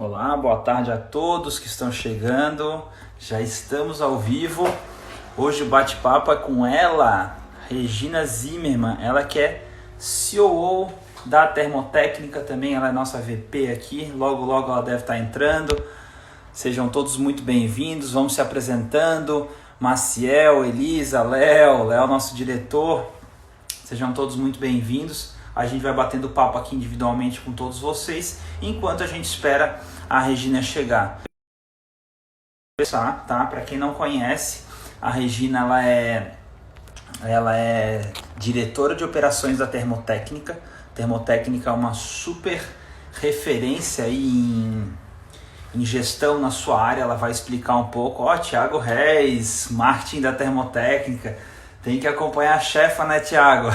Olá, boa tarde a todos que estão chegando. Já estamos ao vivo. Hoje o bate-papo é com ela, Regina Zimmermann. Ela que é COO da Termotécnica também. Ela é nossa VP aqui. Logo, logo ela deve estar entrando. Sejam todos muito bem-vindos. Vamos se apresentando. Maciel, Elisa, Léo, nosso diretor. Sejam todos muito bem-vindos. A gente vai batendo papo aqui individualmente com todos vocês, enquanto a gente espera a Regina chegar. Tá? Para quem não conhece, a Regina ela é diretora de operações da Termotécnica. Termotécnica é uma super referência aí em gestão na sua área. Ela vai explicar um pouco. Thiago Reis, marketing da Termotécnica. Tem que acompanhar a chefa, né, Thiago?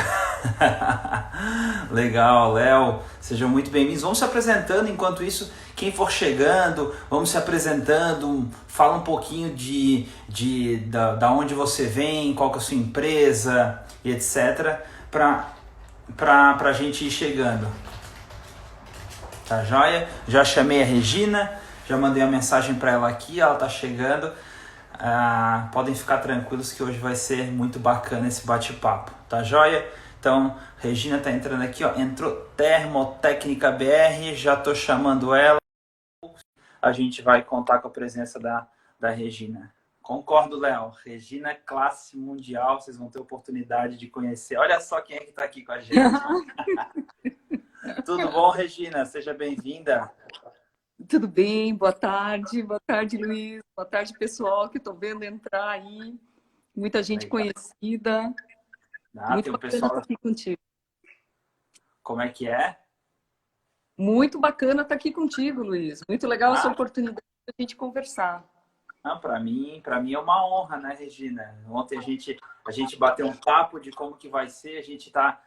Legal, Léo. Sejam muito bem-vindos. Vamos se apresentando enquanto isso. Quem for chegando, vamos se apresentando. Fala um pouquinho da onde você vem, qual que é a sua empresa e etc. Pra gente ir chegando. Tá joia? Já chamei a Regina, já mandei uma mensagem para ela aqui, ela tá chegando. Podem ficar tranquilos que hoje vai ser muito bacana esse bate-papo, tá joia? Então, Regina tá entrando aqui, ó, entrou Termotécnica BR, já tô chamando ela. A gente vai contar com a presença da Regina. Concordo, Léo. Regina, classe mundial, vocês vão ter oportunidade de conhecer. Olha só quem é que tá aqui com a gente. Tudo bom, Regina? Seja bem-vinda. Tudo bem, boa tarde, Luiz, boa tarde, pessoal, que estou vendo entrar aí, muita gente Legal. Conhecida, muito Tem um bacana pessoal... estar aqui contigo. Como é que é? Muito bacana estar aqui contigo, Luiz, muito legal essa oportunidade de a gente conversar. Para mim é uma honra, né, Regina? Ontem a gente bateu um papo de como que vai ser, a gente está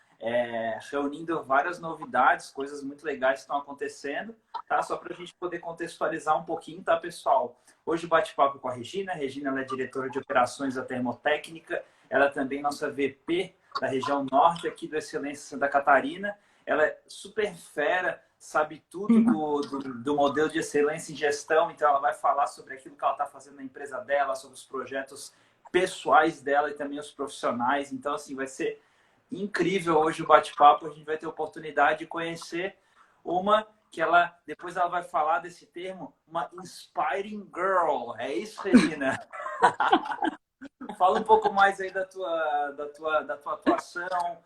reunindo várias novidades, coisas muito legais que estão acontecendo, tá? Só para a gente poder contextualizar um pouquinho, tá, pessoal? Hoje bate-papo com a Regina. A Regina, ela é diretora de operações da Termotécnica, ela é também nossa VP da região norte aqui do Excelência Santa Catarina. Ela é super fera, sabe tudo do modelo de excelência em gestão, então ela vai falar sobre aquilo que ela está fazendo na empresa dela, sobre os projetos pessoais dela e também os profissionais. Então, assim, vai ser incrível hoje o bate-papo. A gente vai ter a oportunidade de conhecer uma que depois ela vai falar desse termo, uma inspiring girl. É isso, Regina? Fala um pouco mais aí da tua atuação,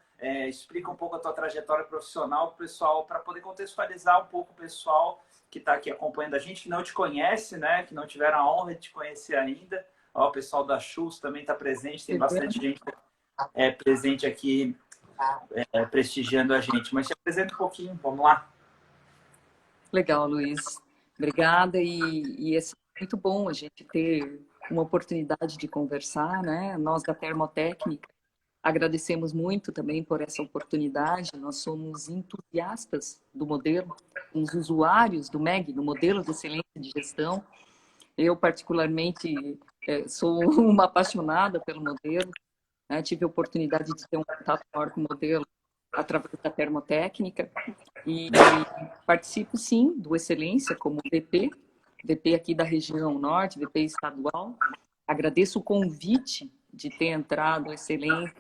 explica um pouco a tua trajetória profissional pro pessoal, para poder contextualizar um pouco o pessoal que está aqui acompanhando a gente, que não te conhece, né? Que não tiveram a honra de te conhecer ainda. Ó, o pessoal da Schultz também está presente, tem bastante gente presente aqui prestigiando a gente. Mas se apresenta um pouquinho, vamos lá. Legal, Luiz, obrigada, e é muito bom a gente ter uma oportunidade de conversar, né? Nós da Termotécnica agradecemos muito também por essa oportunidade. Nós somos entusiastas do modelo, somos usuários do MEG, do Modelo de Excelência de Gestão. Eu, particularmente, sou uma apaixonada pelo modelo, né? Tive a oportunidade de ter um contato maior com o modelo através da Termotécnica e participo, sim, do Excelência como VP aqui da região norte, VP estadual. Agradeço o convite de ter entrado no Excelência.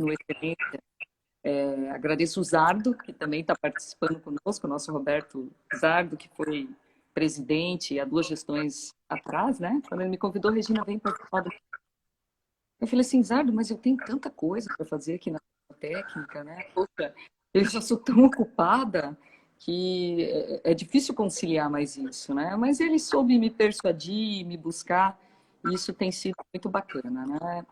Agradeço o Zardo, que também está participando conosco, o nosso Roberto Zardo, que foi presidente há 2 gestões atrás, né? Quando ele me convidou, Regina, vem participar do... Eu falei assim, Zardo, mas eu tenho tanta coisa para fazer aqui na técnica, né? Poxa, eu já sou tão ocupada que é difícil conciliar mais isso, né? Mas ele soube me persuadir, me buscar, e isso tem sido muito bacana, né?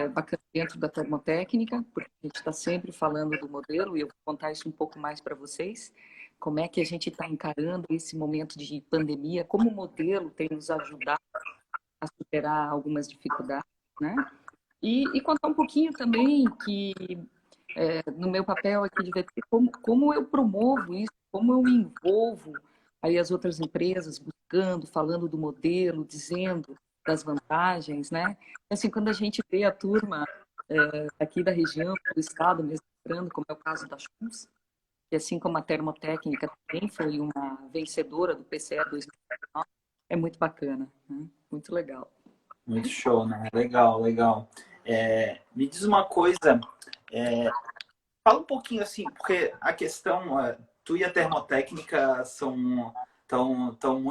Bacana dentro da Termotécnica, porque a gente está sempre falando do modelo, e eu vou contar isso um pouco mais para vocês, como é que a gente está encarando esse momento de pandemia, como o modelo tem nos ajudado a superar algumas dificuldades, né? E contar um pouquinho também que, no meu papel aqui de VP, como eu promovo isso, como eu me envolvo aí as outras empresas buscando, falando do modelo, dizendo das vantagens, né? Assim, quando a gente vê a turma aqui da região, do estado mesmo, como é o caso da Schultz, que assim como a Termotécnica também foi uma vencedora do PCE 2019, é muito bacana, né? Muito legal. Muito show, né? Legal, legal. Me diz uma coisa, fala um pouquinho assim, porque a questão, tu e a termotécnica tão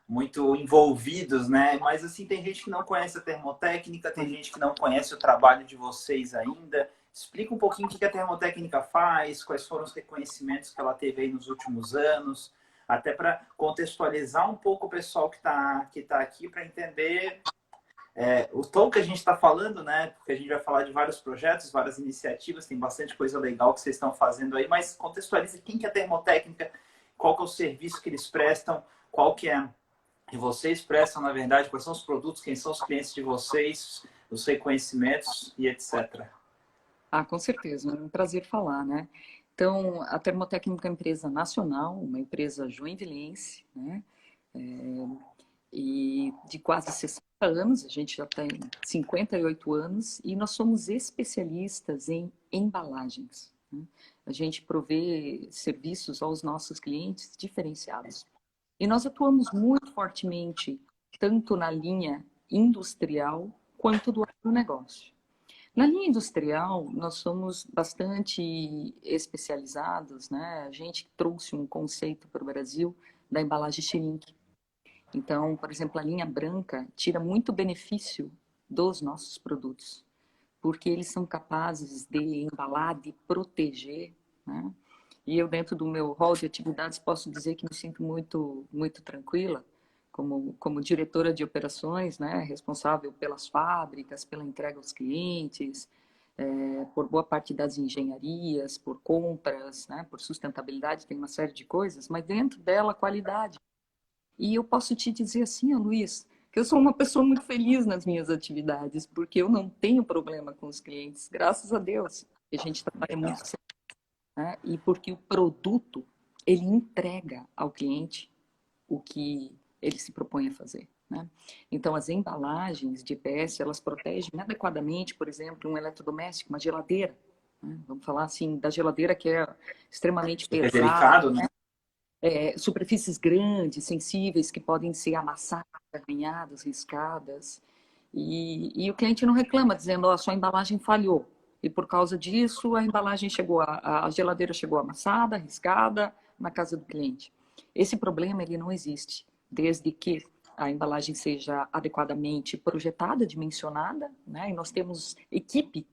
muito envolvidos, né? Mas assim, tem gente que não conhece a termotécnica, tem gente que não conhece o trabalho de vocês ainda. Explica um pouquinho o que a termotécnica faz, quais foram os reconhecimentos que ela teve aí nos últimos anos, até para contextualizar um pouco o pessoal que tá aqui para entender o tom que a gente está falando, né? Porque a gente vai falar de vários projetos, várias iniciativas, tem bastante coisa legal que vocês estão fazendo aí, mas contextualize quem que é a termotécnica, qual que é o serviço que eles prestam, qual que é que vocês prestam, na verdade, quais são os produtos, quem são os clientes de vocês, os reconhecimentos e etc. Ah, com certeza, é um prazer falar, né? Então, a Termotécnica é uma empresa nacional, uma empresa joinvilense, né? E de quase 60 anos, a gente já tem 58 anos, e nós somos especialistas em embalagens, né? A gente provê serviços aos nossos clientes diferenciados. E nós atuamos muito fortemente, tanto na linha industrial quanto do agronegócio. Na linha industrial, nós somos bastante especializados, né? A gente trouxe um conceito para o Brasil da embalagem shrink. Então, por exemplo, a linha branca tira muito benefício dos nossos produtos, porque eles são capazes de embalar, de proteger, né? E eu, dentro do meu rol de atividades, posso dizer que me sinto muito tranquila, como diretora de operações, né? Responsável pelas fábricas, pela entrega aos clientes, por boa parte das engenharias, por compras, né? Por sustentabilidade, tem uma série de coisas, mas dentro dela, qualidade. E eu posso te dizer assim, Luiz, que eu sou uma pessoa muito feliz nas minhas atividades, porque eu não tenho problema com os clientes, graças a Deus. A gente trabalha muito sério, né? E porque o produto, ele entrega ao cliente o que ele se propõe a fazer, né? Então, as embalagens de EPS, elas protegem adequadamente, por exemplo, um eletrodoméstico, uma geladeira, né? Vamos falar assim, da geladeira que é extremamente É pesada, delicado, né? superfícies grandes, sensíveis, que podem ser amassadas, arranhadas, riscadas. E o cliente não reclama, dizendo, ó, a sua embalagem falhou. E por causa disso, a embalagem chegou, a geladeira chegou amassada, riscada, na casa do cliente. Esse problema, ele não existe, desde que a embalagem seja adequadamente projetada, dimensionada, né? E nós temos equipe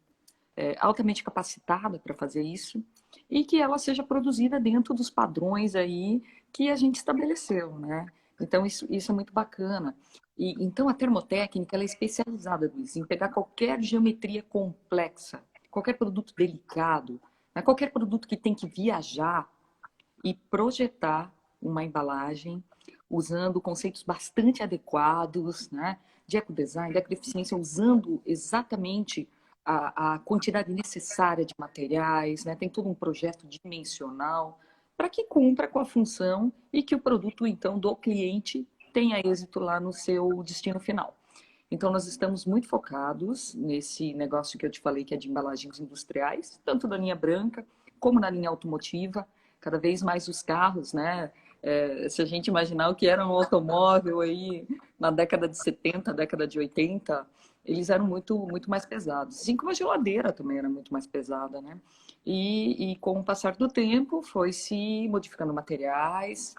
altamente capacitada para fazer isso, e que ela seja produzida dentro dos padrões aí que a gente estabeleceu, né? Então, isso é muito bacana. E, então, a termotécnica ela é especializada, Luiz, em pegar qualquer geometria complexa, qualquer produto delicado, né? Qualquer produto que tem que viajar e projetar uma embalagem usando conceitos bastante adequados, né? De ecodesign, de ecodeficiência, usando exatamente a quantidade necessária de materiais, né? Tem todo um projeto dimensional para que cumpra com a função e que o produto, então, do cliente tenha êxito lá no seu destino final. Então, nós estamos muito focados nesse negócio que eu te falei, que é de embalagens industriais, tanto da linha branca como na linha automotiva. Cada vez mais os carros, né? Se a gente imaginar o que era um automóvel aí na década de 70, década de 80, eles eram muito mais pesados. Assim como a geladeira também era muito mais pesada, né? E com o passar do tempo foi se modificando materiais,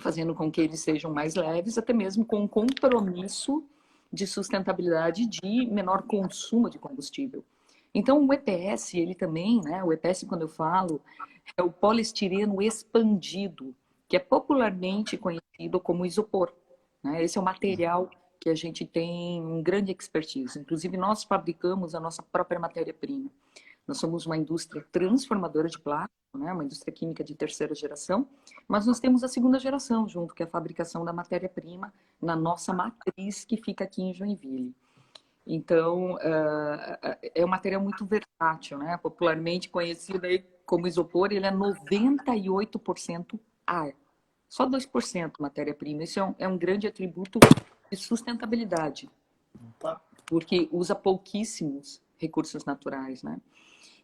fazendo com que eles sejam mais leves, até mesmo com um compromisso de sustentabilidade de menor consumo de combustível. Então, o EPS, ele também, né? O EPS, quando eu falo, é o poliestireno expandido, que é popularmente conhecido como isopor, né? Esse é o material que a gente tem um grande expertise. Inclusive, nós fabricamos a nossa própria matéria-prima. Nós somos uma indústria transformadora de plástico, né? Uma indústria química de terceira geração, mas nós temos a segunda geração junto, que é a fabricação da matéria-prima na nossa matriz, que fica aqui em Joinville. Então, é um material muito versátil, né? Popularmente conhecido aí como isopor, ele é 98% ar, só 2% matéria-prima. Isso é um grande atributo de sustentabilidade, porque usa pouquíssimos recursos naturais, né?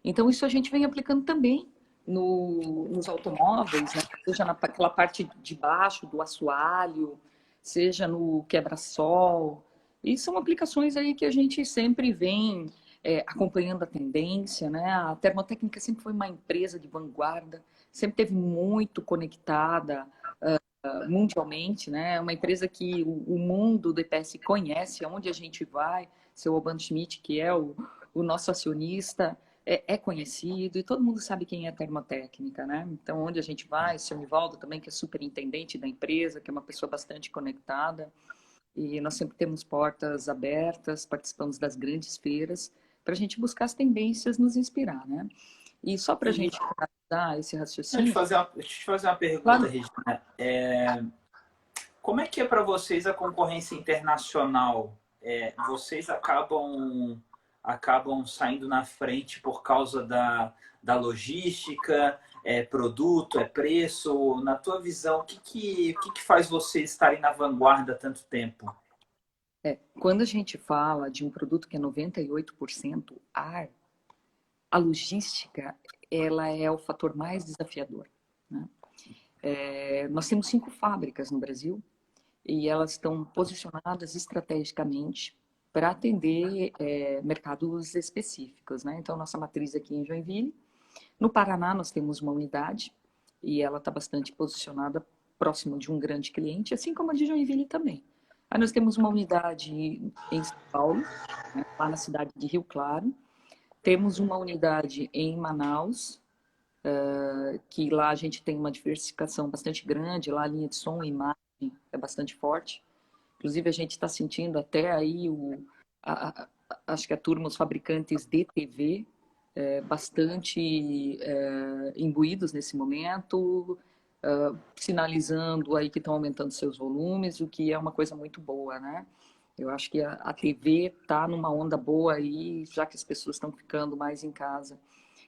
Então, isso a gente vem aplicando também nos automóveis, né? Seja naquela parte de baixo do assoalho, seja no quebra-sol. E são aplicações aí que a gente sempre vem acompanhando a tendência, né? A Termotécnica sempre foi uma empresa de vanguarda, sempre teve muito conectada mundialmente, né? É uma empresa que o mundo do EPS conhece, aonde a gente vai, seu Albano Schmidt, que é o nosso acionista, é conhecido e todo mundo sabe quem é a Termotécnica, né? Então, onde a gente vai, seu Nivaldo também, que é superintendente da empresa, que é uma pessoa bastante conectada, e nós sempre temos portas abertas, participamos das grandes feiras, para a gente buscar as tendências, nos inspirar, né? E só para a E gente finalizar esse deixa raciocínio, eu te fazer uma pergunta, claro, Regina. Como é que é para vocês a concorrência internacional? Vocês acabam saindo na frente por causa da logística, produto, preço? Na tua visão, o que faz vocês estarem na vanguarda há tanto tempo? quando a gente fala de um produto que é 98% ar, a logística, ela é o fator mais desafiador, né? Nós temos 5 fábricas no Brasil e elas estão posicionadas estrategicamente para atender mercados específicos, né? Então, nossa matriz aqui em Joinville. No Paraná, nós temos uma unidade e ela está bastante posicionada próximo de um grande cliente, assim como a de Joinville também. Aí nós temos uma unidade em São Paulo, né, lá na cidade de Rio Claro. Temos uma unidade em Manaus, que lá a gente tem uma diversificação bastante grande, lá a linha de som e imagem é bastante forte. Inclusive, a gente está sentindo até aí, acho que a turma, os fabricantes de TV, bastante imbuídos nesse momento, sinalizando aí que estão aumentando seus volumes, o que é uma coisa muito boa, né? Eu acho que a TV está numa onda boa aí, já que as pessoas estão ficando mais em casa.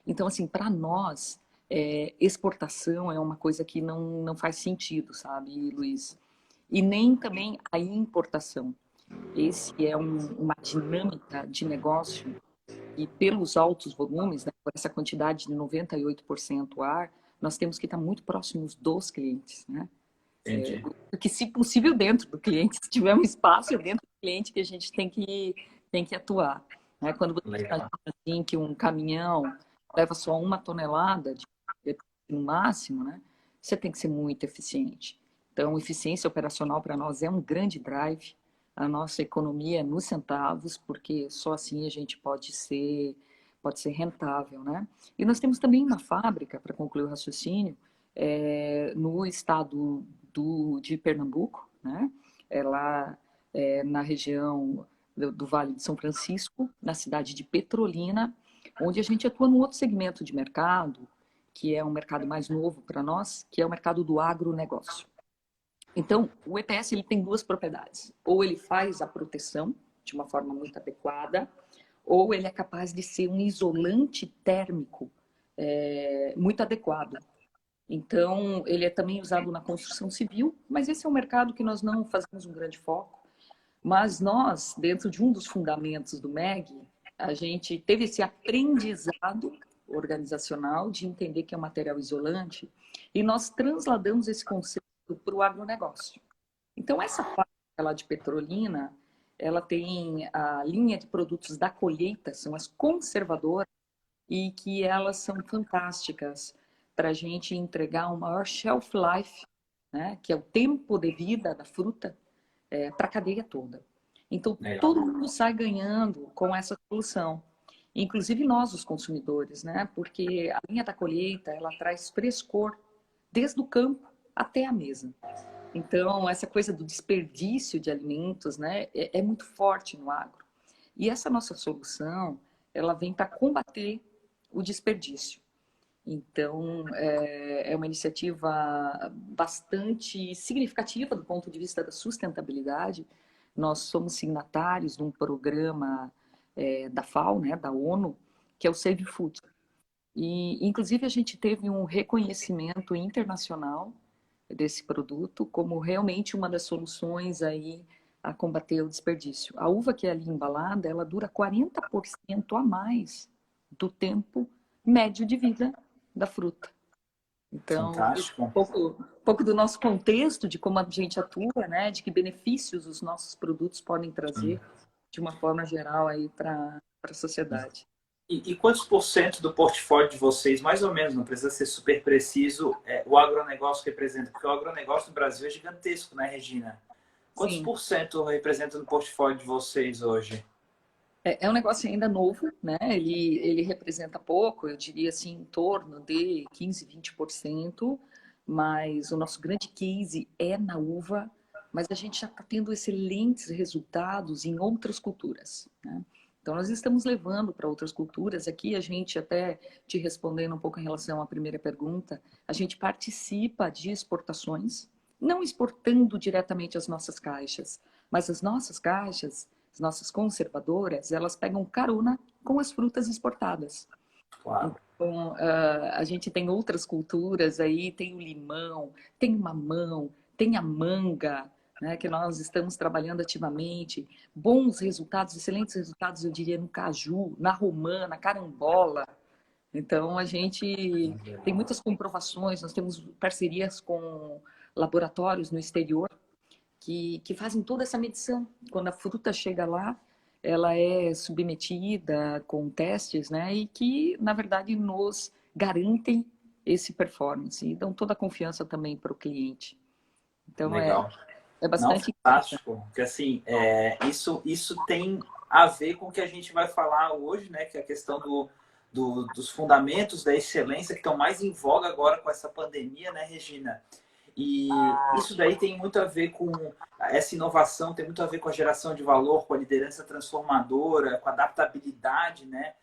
Então, assim, para nós, exportação é uma coisa que não faz sentido, sabe, Luiz? E nem também a importação. Esse é uma dinâmica de negócio e pelos altos volumes, né, por essa quantidade de 98% ar, nós temos que estar muito próximos dos clientes, né? Entendi. Que, se possível, dentro do cliente, se tiver um espaço é dentro do cliente que a gente tem que atuar. Né? Quando você Legal. imagina assim, que um caminhão leva só 1 tonelada no máximo, né? Você tem que ser muito eficiente. Então, eficiência operacional para nós é um grande drive. A nossa economia é nos centavos, porque só assim a gente pode ser rentável, né? E nós temos também uma fábrica, para concluir o raciocínio, no estado de Pernambuco, né? Lá na região do Vale de São Francisco, na cidade de Petrolina, onde a gente atua num outro segmento de mercado, que é um mercado mais novo para nós, que é o mercado do agronegócio. Então, o EPS ele tem 2 propriedades. Ou ele faz a proteção de uma forma muito adequada, ou ele é capaz de ser um isolante térmico muito adequado. Então, ele é também usado na construção civil, mas esse é um mercado que nós não fazemos um grande foco. Mas nós, dentro de um dos fundamentos do MEG, a gente teve esse aprendizado organizacional de entender que é um material isolante e nós transladamos esse conceito para o agronegócio. Então, essa fábrica lá de Petrolina, ela tem a linha de produtos da colheita, são as conservadoras, e que elas são fantásticas para a gente entregar um maior shelf life, né, que é o tempo de vida da fruta, para a cadeia toda. Então, Legal. todo mundo sai ganhando com essa solução, inclusive nós, os consumidores, né? Porque a linha da colheita, ela traz frescor desde o campo até a mesa. Então, essa coisa do desperdício de alimentos, né, é muito forte no agro. E essa nossa solução, ela vem para combater o desperdício. Então, é uma iniciativa bastante significativa do ponto de vista da sustentabilidade. Nós somos signatários de um programa da FAO, né, da ONU, que é o Save Food. E, inclusive, a gente teve um reconhecimento internacional desse produto como realmente uma das soluções aí a combater o desperdício. A uva que é ali embalada, ela dura 40% a mais do tempo médio de vida da fruta. Então, Fantástico. um pouco do nosso contexto, de como a gente atua, né? De que benefícios os nossos produtos podem trazer, de uma forma geral, aí para a sociedade. E quantos por cento do portfólio de vocês, mais ou menos, não precisa ser super preciso, o agronegócio representa? Porque o agronegócio no Brasil é gigantesco, né, Regina? Quantos Sim. por cento representa no portfólio de vocês hoje? É um negócio ainda novo, né? Ele representa pouco, eu diria assim, em torno de 15, 20%, mas o nosso grande case é na uva, mas a gente já está tendo excelentes resultados em outras culturas, né? Então, nós estamos levando para outras culturas. Aqui, a gente, até te respondendo um pouco em relação à primeira pergunta, a gente participa de exportações, não exportando diretamente as nossas caixas, mas as nossas caixas, as nossas conservadoras, elas pegam carona com as frutas exportadas. Claro. Então, a gente tem outras culturas aí, tem o limão, tem o mamão, tem a manga, né, que nós estamos trabalhando ativamente. Bons resultados, excelentes resultados, eu diria, no caju, na romã, na carambola. Então, a gente tem muitas comprovações, nós temos parcerias com laboratórios no exterior que fazem toda essa medição. Quando a fruta chega lá, ela é submetida com testes, né? E que, na verdade, nos garantem esse performance e dão toda a confiança também para o cliente. Então, Legal. é Não, bastante interessante. fantástico. Porque assim, isso tem a ver com o que a gente vai falar hoje, né? Que é a questão dos fundamentos da excelência que estão mais em voga agora com essa pandemia, né, Regina? E isso daí tem muito a ver com essa inovação, tem muito a ver com a geração de valor, com a liderança transformadora, com a adaptabilidade, né?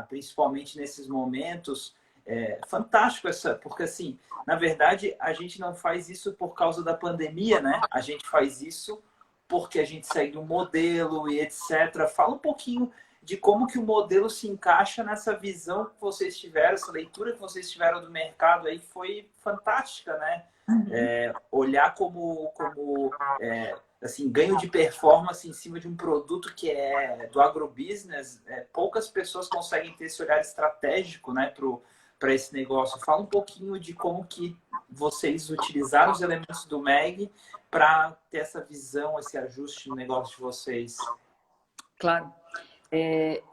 Principalmente nesses momentos. É fantástico porque assim, na verdade, a gente não faz isso por causa da pandemia, né? A gente faz isso porque a gente segue um modelo e etc. Fala um pouquinho de como que o modelo se encaixa nessa visão que vocês tiveram, essa leitura que vocês tiveram do mercado aí foi fantástica, né? Olhar assim, ganho de performance em cima de um produto que é do agrobusiness, poucas pessoas conseguem ter esse olhar estratégico, né, para esse negócio. Fala um pouquinho de como que vocês utilizaram os elementos do MEG para ter essa visão, esse ajuste no negócio de vocês. Claro.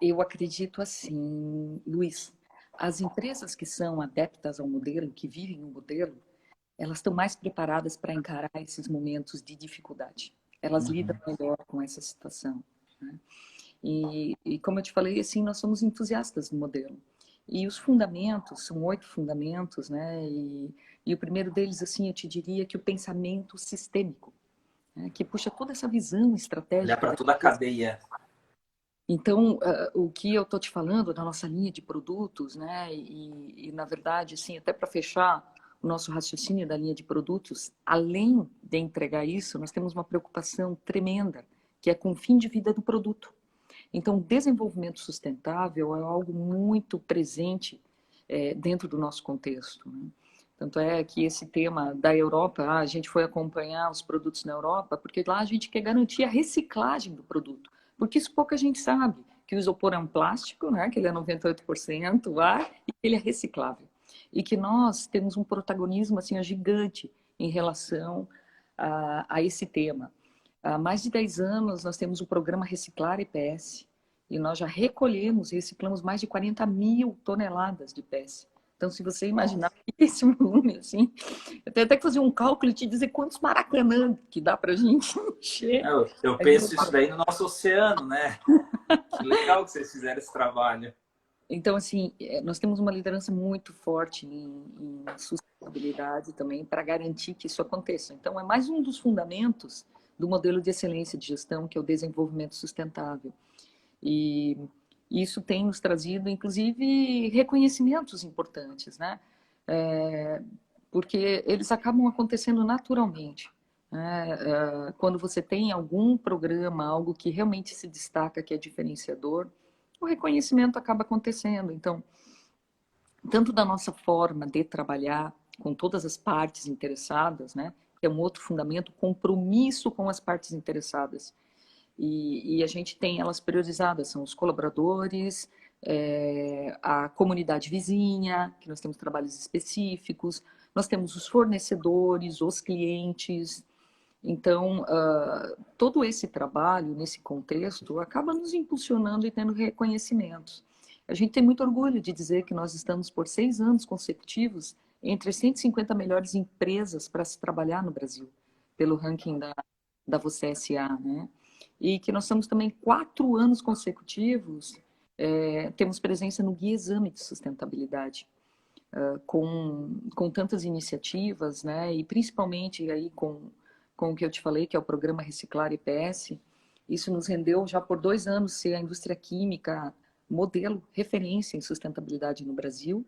Eu acredito assim, Luiz, as empresas que são adeptas ao modelo, que vivem o modelo, elas estão mais preparadas para encarar esses momentos de dificuldade. Elas lidam melhor com essa situação, né? E como eu te falei, assim, nós somos entusiastas do modelo. E os fundamentos, são 8 fundamentos, né? E o primeiro deles, assim, eu te diria que o pensamento sistêmico, né? Que puxa toda essa visão Olhar estratégica. para toda a cadeia. Então, o que eu estou te falando da nossa linha de produtos, né? E na verdade, assim, até para fechar o nosso raciocínio da linha de produtos, além de entregar isso, nós temos uma preocupação tremenda, que é com o fim de vida do produto. Então, o desenvolvimento sustentável é algo muito presente dentro do nosso contexto, né? Tanto é que esse tema da Europa, a gente foi acompanhar os produtos na Europa, porque lá a gente quer garantir a reciclagem do produto. Porque isso pouca gente sabe, que o isopor é um plástico, né, que ele é 98% ar e que ele é reciclável. E que nós temos um protagonismo assim, gigante em relação a esse tema. Há mais de 10 anos nós temos o programa Reciclar IPS e nós já recolhemos e reciclamos mais de 40 mil toneladas de IPS. Então, se você imaginar esse volume, assim, eu tenho até que fazer um cálculo e te dizer quantos Maracanã que dá para a gente encher. Eu penso isso daí no nosso oceano, né? Que legal que vocês fizeram esse trabalho. Então, assim, nós temos uma liderança muito forte em sustentabilidade também para garantir que isso aconteça. Então, é mais um dos fundamentos do modelo de excelência de gestão, que é o desenvolvimento sustentável. E isso tem nos trazido, inclusive, reconhecimentos importantes, né? Porque eles acabam acontecendo naturalmente, né? Quando você tem algum programa, algo que realmente se destaca, que é diferenciador, o reconhecimento acaba acontecendo. Então, tanto da nossa forma de trabalhar com todas as partes interessadas, né? Que é um outro fundamento, compromisso com as partes interessadas. E a gente tem elas priorizadas, são os colaboradores, a comunidade vizinha, que nós temos trabalhos específicos, nós temos os fornecedores, os clientes. Então, todo esse trabalho, nesse contexto, acaba nos impulsionando e tendo reconhecimentos. A gente tem muito orgulho de dizer que nós estamos, por 6 anos consecutivos, entre as 150 melhores empresas para se trabalhar no Brasil, pelo ranking da Você SA, né? E que nós estamos também 4 anos consecutivos, temos presença no Guia Exame de Sustentabilidade, com tantas iniciativas, né? E principalmente aí com o que eu te falei, que é o programa Reciclar IPS. Isso nos rendeu já por 2 anos ser a indústria química modelo, referência em sustentabilidade no Brasil.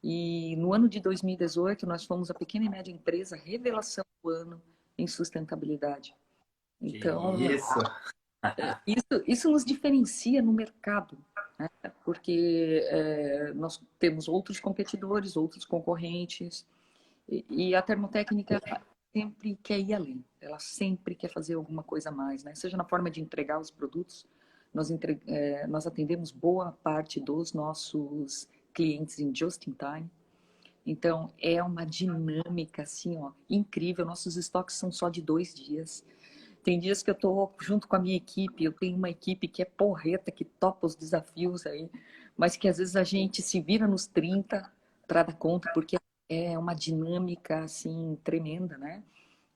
E no ano de 2018, nós fomos a pequena e média empresa revelação do ano em sustentabilidade. Então, isso nos diferencia no mercado, né? Porque nós temos outros competidores, outros concorrentes, e a termotécnica sempre quer ir além, ela sempre quer fazer alguma coisa a mais, né? Seja na forma de entregar os produtos, nós atendemos boa parte dos nossos clientes em just in time. Então, é uma dinâmica assim, ó, incrível. Nossos estoques são só de 2 dias. Tem dias que eu estou junto com a minha equipe, eu tenho uma equipe que é porreta, que topa os desafios aí, mas que às vezes a gente se vira nos 30 para dar conta, porque é uma dinâmica assim tremenda, né?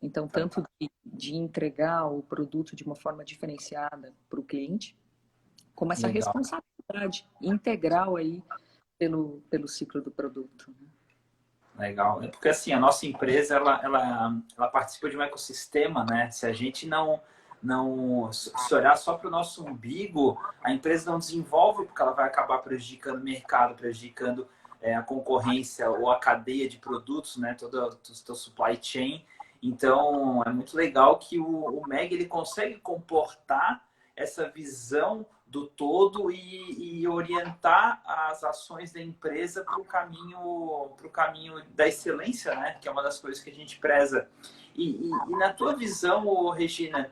Então, tanto de entregar o produto de uma forma diferenciada para o cliente, como essa responsabilidade integral aí pelo ciclo do produto, né? Legal. É porque assim, a nossa empresa, ela participa de um ecossistema, né? Se a gente se olhar só para o nosso umbigo, a empresa não desenvolve, porque ela vai acabar prejudicando o mercado, prejudicando a concorrência ou a cadeia de produtos, né? Todo o supply chain. Então, é muito legal que o MEG ele consegue comportar essa visão do todo e orientar as ações da empresa para o caminho da excelência, né? Que é uma das coisas que a gente preza. E na tua visão, Regina,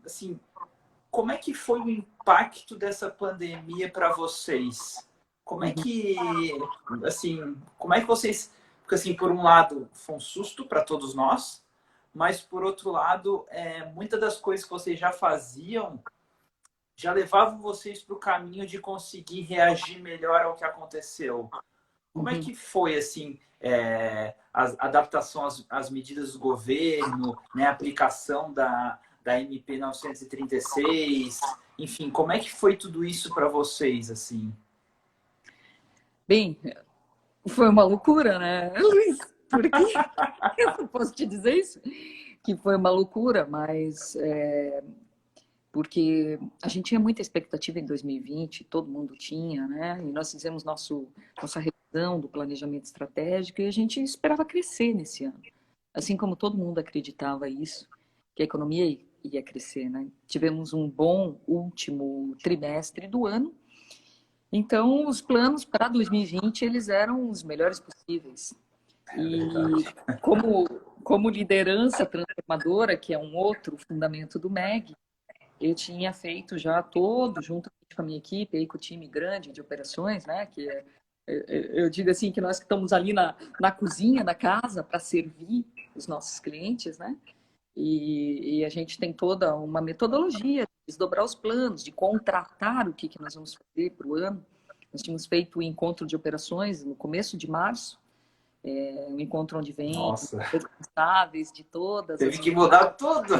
assim, como é que foi o impacto dessa pandemia para vocês? Como é que vocês... Porque, assim, por um lado, foi um susto para todos nós, mas, por outro lado, muitas das coisas que vocês já faziam já levavam vocês para o caminho de conseguir reagir melhor ao que aconteceu. Como é que foi, assim, a adaptação às medidas do governo, né, a aplicação da MP 936, enfim, como é que foi tudo isso para vocês, assim? Bem, foi uma loucura, né, Luiz? Porque eu não posso te dizer isso, que foi uma loucura, mas porque a gente tinha muita expectativa em 2020, todo mundo tinha, né? E nós fizemos nossa revisão do planejamento estratégico e a gente esperava crescer nesse ano. Assim como todo mundo acreditava isso, que a economia ia crescer, né? Tivemos um bom último trimestre do ano. Então, os planos para 2020, eles eram os melhores possíveis. E como liderança transformadora, que é um outro fundamento do MEG, eu tinha feito já todo, junto com a minha equipe, aí com o time grande de operações, né? Eu digo assim, que nós que estamos ali na cozinha da casa para servir os nossos clientes, né? E a gente tem toda uma metodologia de desdobrar os planos, de contratar o que nós vamos fazer para o ano. Nós tínhamos feito o encontro de operações no começo de março, um encontro onde vem responsáveis de todas Teve que mudar tudo!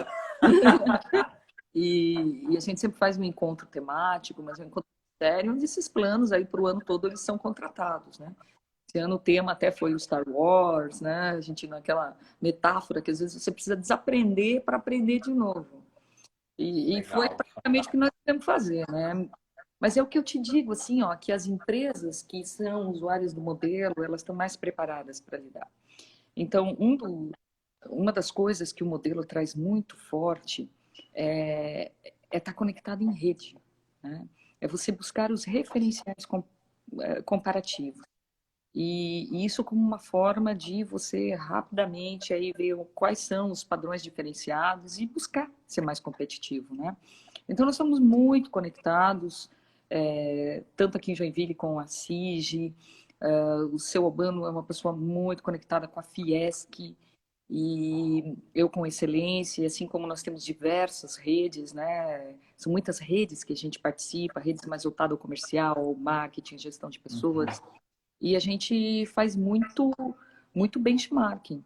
E a gente sempre faz um encontro temático, mas um encontro sério, onde esses planos aí para o ano todo eles são contratados, né? Esse ano o tema até foi o Star Wars, né? A gente naquela metáfora que às vezes você precisa desaprender para aprender de novo. E foi praticamente o que nós temos que fazer, né? Mas é o que eu te digo, assim, ó, que as empresas que são usuárias do modelo, elas estão mais preparadas para lidar. Então, uma das coisas que o modelo traz muito forte é estar conectado em rede, né? É você buscar os referenciais comparativos. E isso como uma forma de você rapidamente aí ver quais são os padrões diferenciados e buscar ser mais competitivo, né? Então, nós estamos muito conectados, tanto aqui em Joinville com a CIG. O seu Albano é uma pessoa muito conectada com a Fiesc, e eu com excelência, assim como nós temos diversas redes, né? São muitas redes que a gente participa, redes mais voltadas ao comercial, marketing, gestão de pessoas, e a gente faz muito benchmarking.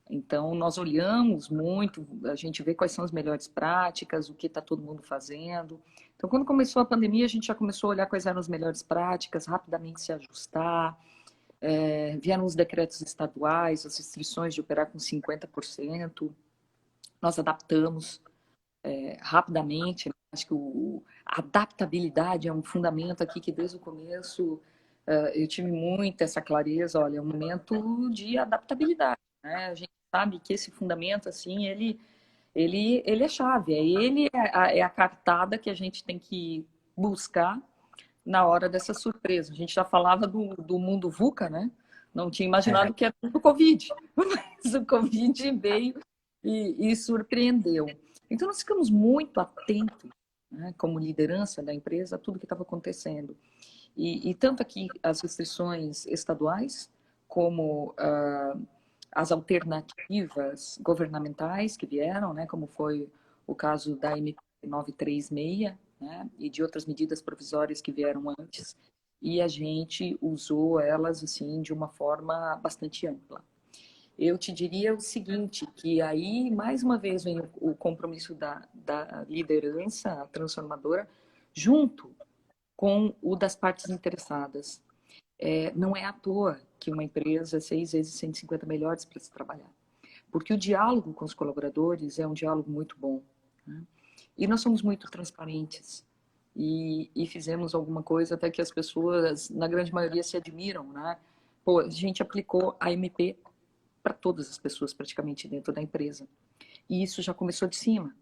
Então, nós olhamos muito, a gente vê quais são as melhores práticas, o que está todo mundo fazendo. Então, quando começou a pandemia, a gente já começou a olhar quais eram as melhores práticas, rapidamente se ajustar. Vieram os decretos estaduais, as restrições de operar com 50%. Nós adaptamos rapidamente. Né? Acho que a adaptabilidade é um fundamento aqui que, desde o começo, eu tive muito essa clareza. Olha, é um momento de adaptabilidade. Né? A gente sabe que esse fundamento, assim, ele é chave. Ele é a cartada que a gente tem que buscar na hora dessa surpresa. A gente já falava do mundo VUCA, né? Não tinha imaginado que era do Covid, mas o Covid veio e surpreendeu. Então, nós ficamos muito atentos, né, como liderança da empresa, a tudo que estava acontecendo. E tanto aqui as restrições estaduais, como as alternativas governamentais que vieram, né, como foi o caso da MP 936, né, e de outras medidas provisórias que vieram antes, e a gente usou elas assim de uma forma bastante ampla. Eu te diria o seguinte, que aí, mais uma vez, vem o compromisso da liderança transformadora, junto com o das partes interessadas. Não é à toa que uma empresa é 6 vezes 150 melhores para se trabalhar. Porque o diálogo com os colaboradores é um diálogo muito bom. Né? E nós somos muito transparentes. E fizemos alguma coisa até que as pessoas, na grande maioria, se admiram. Né? Pô, a gente aplicou a MP para todas as pessoas praticamente dentro da empresa. E isso já começou de cima.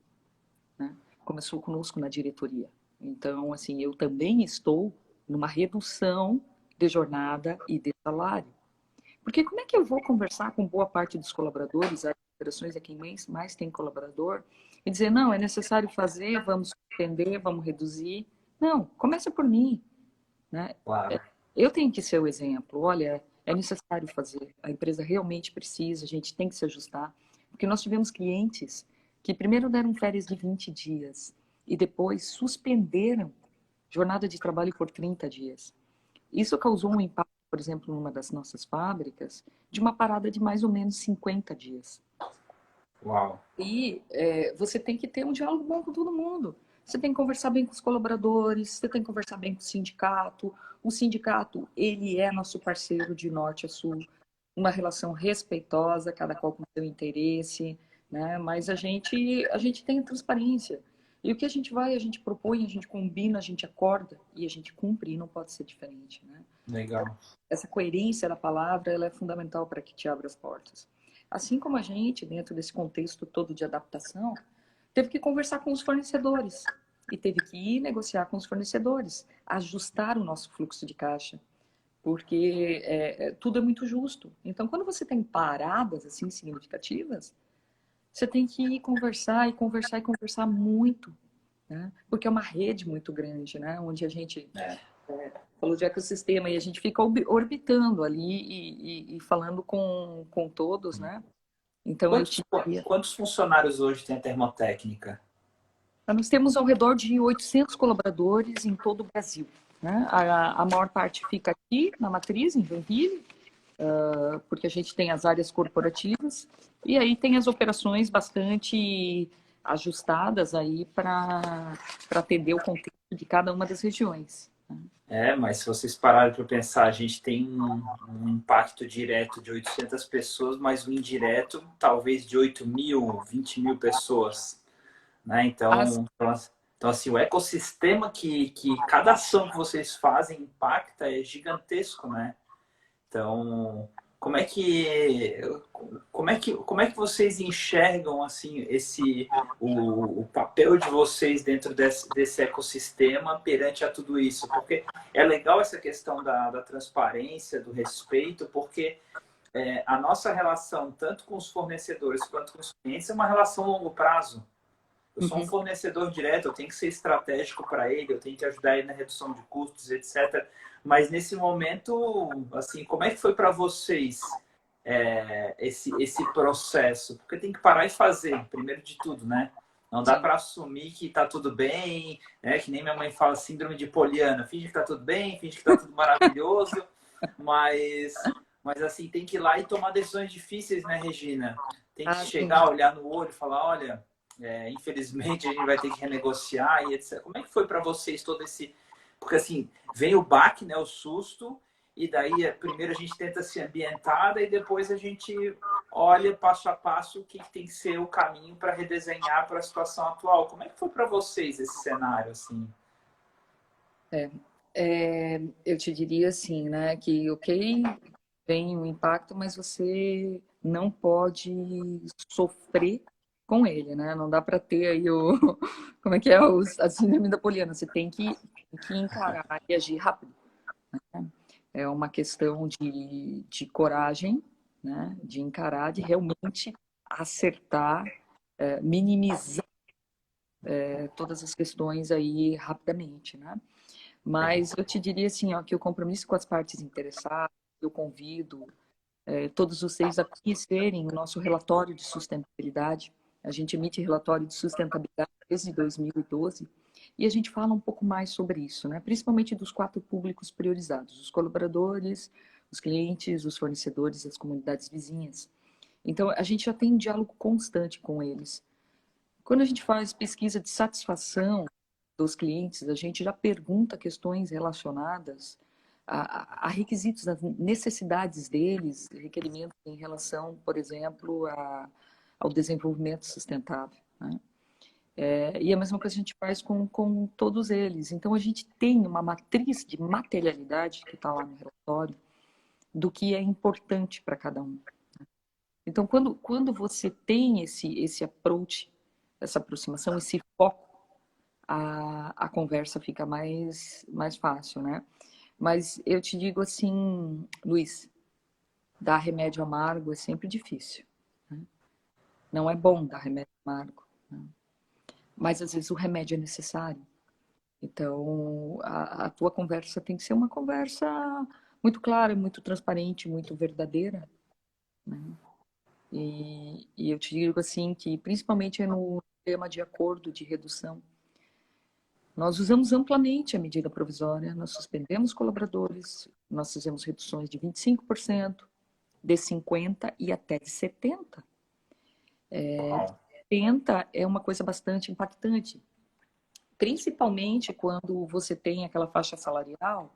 Né? Começou conosco na diretoria. Então, assim, eu também estou numa redução de jornada e de salário. Porque como é que eu vou conversar com boa parte dos colaboradores, as operações é quem mais tem colaborador, e dizer, não, é necessário fazer, vamos suspender, vamos reduzir. Não, começa por mim. Né? Claro. Eu tenho que ser o exemplo. Olha, é necessário fazer. A empresa realmente precisa, a gente tem que se ajustar. Porque nós tivemos clientes que primeiro deram férias de 20 dias e depois suspenderam jornada de trabalho por 30 dias. Isso causou um impacto, por exemplo, numa das nossas fábricas, de uma parada de mais ou menos 50 dias. Uau. E você tem que ter um diálogo bom com todo mundo. Você tem que conversar bem com os colaboradores, você tem que conversar bem com o sindicato. O sindicato, ele é nosso parceiro de norte a sul, uma relação respeitosa, cada qual com o seu interesse, né? Mas a gente tem transparência. E o que a gente propõe, a gente combina, a gente acorda e a gente cumpre, e não pode ser diferente, né? Legal. Essa coerência da palavra, ela é fundamental para que te abra as portas. Assim como a gente, dentro desse contexto todo de adaptação, teve que conversar com os fornecedores e teve que ir negociar com os fornecedores, ajustar o nosso fluxo de caixa, porque tudo é muito justo. Então, quando você tem paradas assim significativas, você tem que ir conversar e conversar e conversar muito, né? Porque é uma rede muito grande, né? Onde a gente falou de ecossistema e a gente fica orbitando ali e falando com todos, né? Então, Quantos funcionários hoje tem a Termotécnica? nós temos ao redor de 800 colaboradores em todo o Brasil. Né? A maior parte fica aqui na matriz, em Joinville, porque a gente tem as áreas corporativas, e aí tem as operações bastante ajustadas aí para atender o contexto de cada uma das regiões. Mas se vocês pararem para pensar, a gente tem um impacto direto de 800 pessoas, mas um indireto talvez de 8 mil, 20 mil pessoas. Né? Então, assim, o ecossistema que cada ação que vocês fazem impacta é gigantesco, né? Então, como é que vocês enxergam assim o papel de vocês dentro desse ecossistema perante a tudo isso? Porque é legal essa questão da transparência, do respeito, porque a nossa relação tanto com os fornecedores quanto com os clientes é uma relação a longo prazo. Eu sou um Uhum. fornecedor direto, eu tenho que ser estratégico para ele, eu tenho que ajudar ele na redução de custos, etc. Mas nesse momento, assim, como é que foi para vocês esse processo? Porque tem que parar e fazer, primeiro de tudo, né? Não dá Sim. para assumir que está tudo bem, né? Que nem minha mãe fala, síndrome de Poliana, finge que está tudo bem, finge que está tudo maravilhoso, mas assim, tem que ir lá e tomar decisões difíceis, né, Regina? Tem que Ah, sim. chegar, olhar no olho e falar, olha, infelizmente a gente vai ter que renegociar e etc. Como é que foi para vocês todo esse... Porque assim, vem o baque, né, o susto, e daí primeiro a gente tenta se ambientar e depois a gente olha passo a passo o que tem que ser o caminho para redesenhar para a situação atual. Como é que foi para vocês esse cenário assim? Eu te diria assim, né, que ok, vem o impacto, mas você não pode sofrer com ele, né? Não dá para ter aí o, como é que é, a síndrome da Poliana, você tem que encarar e agir rápido. É uma questão de coragem, né? De encarar, de realmente acertar, minimizar todas as questões aí rapidamente, né? Mas eu te diria assim, ó, que o compromisso com as partes interessadas, eu convido todos vocês a conhecerem o nosso relatório de sustentabilidade. A gente emite relatório de sustentabilidade desde 2012 e a gente fala um pouco mais sobre isso, né? Principalmente dos 4 públicos priorizados: os colaboradores, os clientes, os fornecedores, as comunidades vizinhas. Então, a gente já tem um diálogo constante com eles. Quando a gente faz pesquisa de satisfação dos clientes, a gente já pergunta questões relacionadas a requisitos, das necessidades deles, requerimentos em relação, por exemplo, ao desenvolvimento sustentável, né? E a mesma coisa a gente faz com todos eles. Então, a gente tem uma matriz de materialidade que está lá no relatório do que é importante para cada um. Então, quando você tem esse approach, essa aproximação, esse foco, a conversa fica mais fácil, né? Mas eu te digo assim, Luiz, dar remédio amargo é sempre difícil, né? Não é bom dar remédio amargo, né? Mas às vezes o remédio é necessário. Então, a tua conversa tem que ser uma conversa muito clara, muito transparente, muito verdadeira, né? E eu te digo assim que, principalmente no tema de acordo de redução, nós usamos amplamente a medida provisória, nós suspendemos colaboradores, nós fizemos reduções de 25%, de 50% e até de 70%. Uau. 70% é uma coisa bastante impactante, principalmente quando você tem aquela faixa salarial,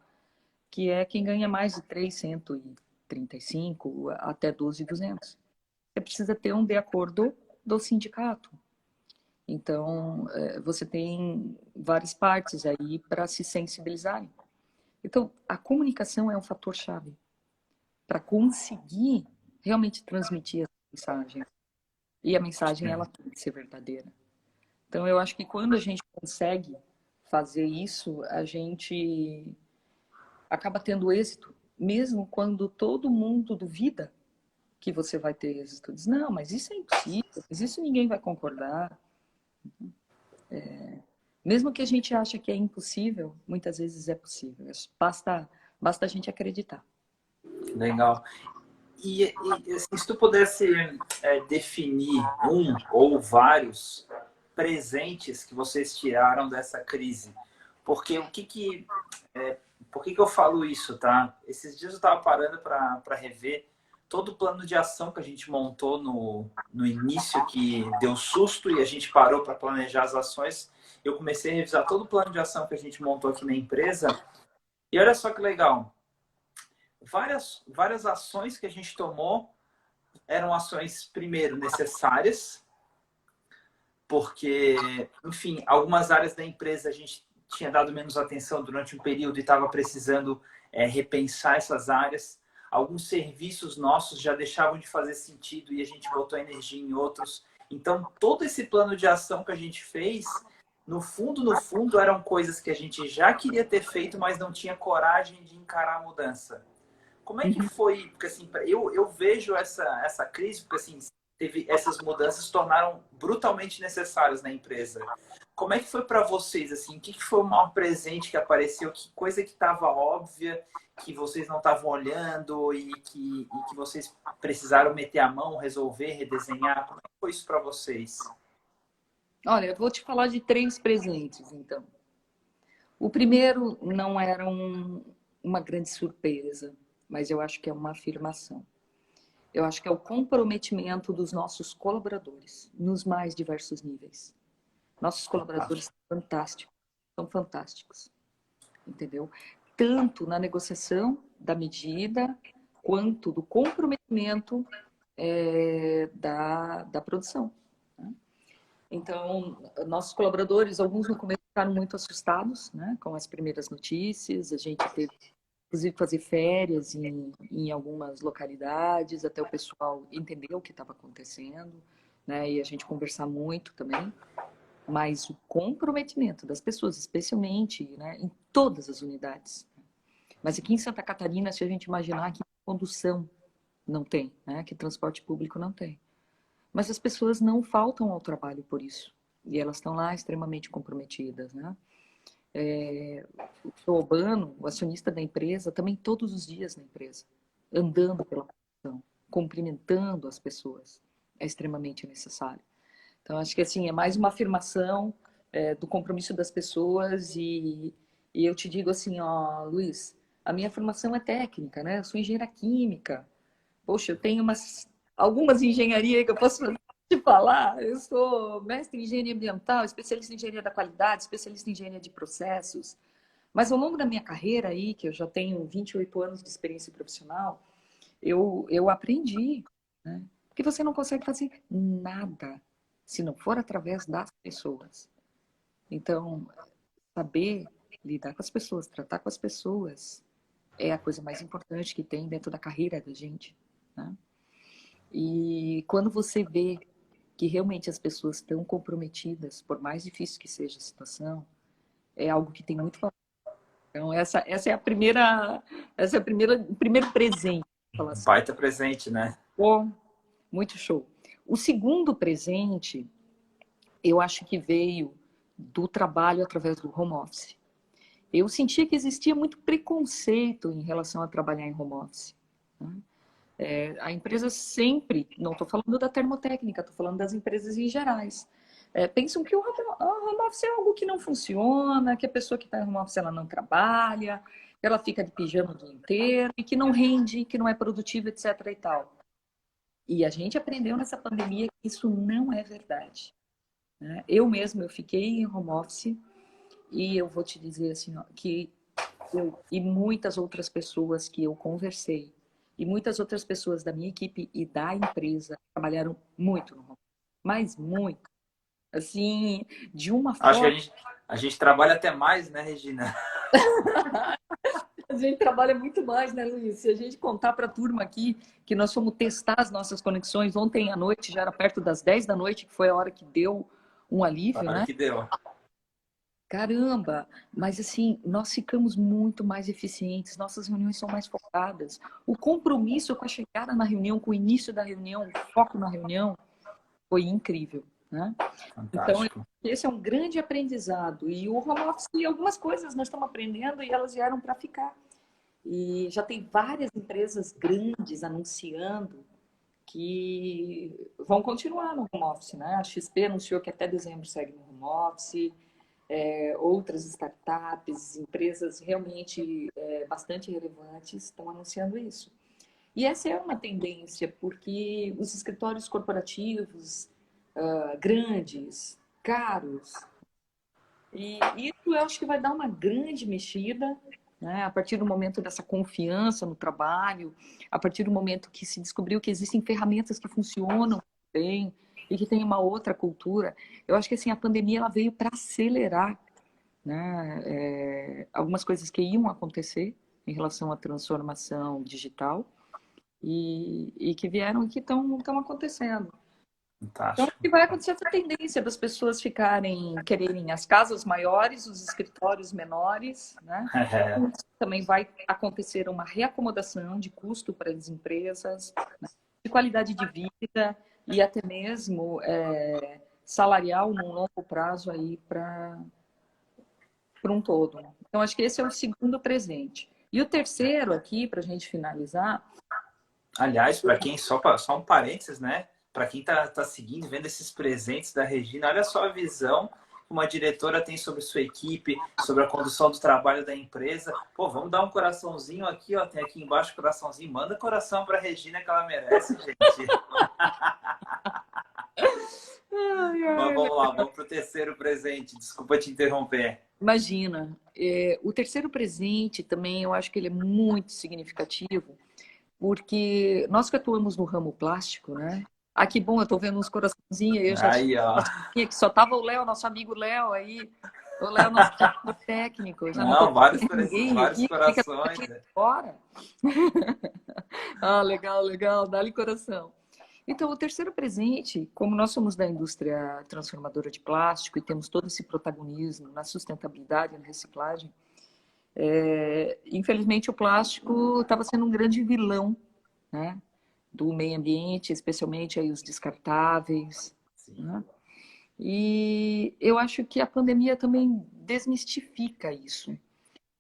que é quem ganha mais de 335 até 12.200. Você precisa ter um de acordo do sindicato. Então, você tem várias partes aí para se sensibilizarem. Então, a comunicação é um fator-chave para conseguir realmente transmitir essa mensagem. E a mensagem, ela tem que ser verdadeira. Então, eu acho que quando a gente consegue fazer isso, a gente acaba tendo êxito, mesmo quando todo mundo duvida que você vai ter êxito. Diz, não, mas isso é impossível, mas isso ninguém vai concordar. Mesmo que a gente ache que é impossível, muitas vezes é possível. Basta a gente acreditar. Legal. E assim, se tu pudesse definir um ou vários presentes que vocês tiraram dessa crise, porque por que eu falo isso, tá? Esses dias eu estava parando para rever todo o plano de ação que a gente montou no início, que deu susto e a gente parou para planejar as ações. Eu comecei a revisar todo o plano de ação que a gente montou aqui na empresa e olha só que legal. Várias ações que a gente tomou eram ações, primeiro, necessárias, porque, enfim, algumas áreas da empresa a gente tinha dado menos atenção durante um período e estava precisando repensar essas áreas. Alguns serviços nossos já deixavam de fazer sentido e a gente botou energia em outros. Então, todo esse plano de ação que a gente fez, no fundo, eram coisas que a gente já queria ter feito, mas não tinha coragem de encarar a mudança. Como é que Uhum. foi? Porque assim, eu vejo essa crise, porque assim, essas mudanças se tornaram brutalmente necessárias na empresa. Como é que foi para vocês, assim? O que foi o maior presente que apareceu? Que coisa que estava óbvia, que vocês não estavam olhando e que vocês precisaram meter a mão, resolver, redesenhar? Como é que foi isso para vocês? Olha, eu vou te falar de 3 presentes, então. O primeiro não era uma grande surpresa, mas eu acho que é uma afirmação. Eu acho que é o comprometimento dos nossos colaboradores, nos mais diversos níveis. Nossos colaboradores são fantásticos, entendeu? Tanto na negociação da medida, quanto do comprometimento da produção. Né? Então, nossos colaboradores, alguns no começo ficaram muito assustados, né, com as primeiras notícias. A gente teve, inclusive, fazer férias em algumas localidades, até o pessoal entender o que estava acontecendo, né, e a gente conversar muito também. Mas o comprometimento das pessoas, especialmente, né, em todas as unidades. Mas aqui em Santa Catarina, se a gente imaginar que condução não tem, né, que transporte público não tem. Mas as pessoas não faltam ao trabalho por isso. E elas estão lá extremamente comprometidas, né? O Urbano, o acionista da empresa, também todos os dias na empresa, andando pela produção, cumprimentando as pessoas. É extremamente necessário. Então, acho que assim, é mais uma afirmação do compromisso das pessoas e eu te digo assim, ó, Luiz, a minha formação é técnica, né? Eu sou engenheira química. Poxa, eu tenho algumas engenharias que eu posso te falar. Eu sou mestre em engenharia ambiental, especialista em engenharia da qualidade, especialista em engenharia de processos. Mas ao longo da minha carreira aí, que eu já tenho 28 anos de experiência profissional, eu aprendi, né? Que você não consegue fazer nada se não for através das pessoas. Então, saber lidar com as pessoas, tratar com as pessoas, é a coisa mais importante que tem dentro da carreira da gente, né? E quando você vê que realmente as pessoas estão comprometidas, por mais difícil que seja a situação, é algo que tem muito valor. Então, essa é a primeira, o primeiro presente. Falar assim. Baita presente, né? Pô, muito show. O segundo presente, eu acho que veio do trabalho através do home office. Eu sentia que existia muito preconceito em relação a trabalhar em home office. Né? A empresa sempre, não estou falando da termotécnica, estou falando das empresas em gerais, pensam que o home office é algo que não funciona, que a pessoa que está em home office ela não trabalha, que ela fica de pijama o dia inteiro e que não rende, que não é produtiva, etc. e tal. E a gente aprendeu nessa pandemia que isso não é verdade. Né? Eu mesma, eu fiquei em home office e eu vou te dizer assim, ó, que eu e muitas outras pessoas que eu conversei e muitas outras pessoas da minha equipe e da empresa trabalharam muito no home office, mas muito. Assim, de uma Acho que forma... a gente trabalha até mais, né, Regina? A gente trabalha muito mais, né, Luiz? Se a gente contar para a turma aqui que nós fomos testar as nossas conexões ontem à noite, já era perto das 10 da noite, que foi a hora que deu um alívio, Claro né? que deu. Caramba, mas assim, nós ficamos muito mais eficientes, nossas reuniões são mais focadas. O compromisso com a chegada na reunião, com o início da reunião, o foco na reunião, foi incrível, né? Então, Fantástico. esse é um grande aprendizado. E o home office, algumas coisas nós estamos aprendendo e elas vieram para ficar. E já tem várias empresas grandes anunciando que vão continuar no home office, né? A XP anunciou que até dezembro segue no home office. Outras startups, empresas realmente bastante relevantes estão anunciando isso. E essa é uma tendência, porque os escritórios corporativos grandes, caros, e isso eu acho que vai dar uma grande mexida, né? A partir do momento dessa confiança no trabalho, a partir do momento que se descobriu que existem ferramentas que funcionam bem e que tem uma outra cultura. Eu acho que assim, a pandemia ela veio para acelerar, né? Algumas coisas que iam acontecer em relação à transformação digital e que vieram e que estão acontecendo. Então, o Fantástico. que vai acontecer essa tendência das pessoas quererem as casas maiores, os escritórios menores, né? Também vai acontecer uma reacomodação de custo para as empresas, né? De qualidade de vida, e até mesmo salarial num longo prazo aí para um todo. Então, acho que esse é o segundo presente. E o terceiro aqui, para a gente finalizar... Aliás, para quem, só um parênteses, né? Para quem tá seguindo, vendo esses presentes da Regina, olha só a visão que uma diretora tem sobre sua equipe, sobre a condução do trabalho da empresa. Pô, vamos dar um coraçãozinho aqui, ó. Tem aqui embaixo coraçãozinho. Manda coração para a Regina que ela merece, gente. Mas vamos lá, vamos para o terceiro presente. Desculpa te interromper. Imagina, o terceiro presente também eu acho que ele é muito significativo, porque nós que atuamos no ramo plástico, né? Ah, que bom, eu tô vendo uns coraçõezinhos aí, eu já Aí, ó. tinha que só tava o Léo, nosso amigo Léo aí, o Léo, nosso técnico, já não tô vários ninguém aqui, corações. fica fora. Ah, legal, legal, dá-lhe coração. Então, o terceiro presente, como nós somos da indústria transformadora de plástico e temos todo esse protagonismo na sustentabilidade e na reciclagem, infelizmente o plástico estava sendo um grande vilão, né, do meio ambiente, especialmente aí os descartáveis, né? E eu acho que a pandemia também desmistifica isso,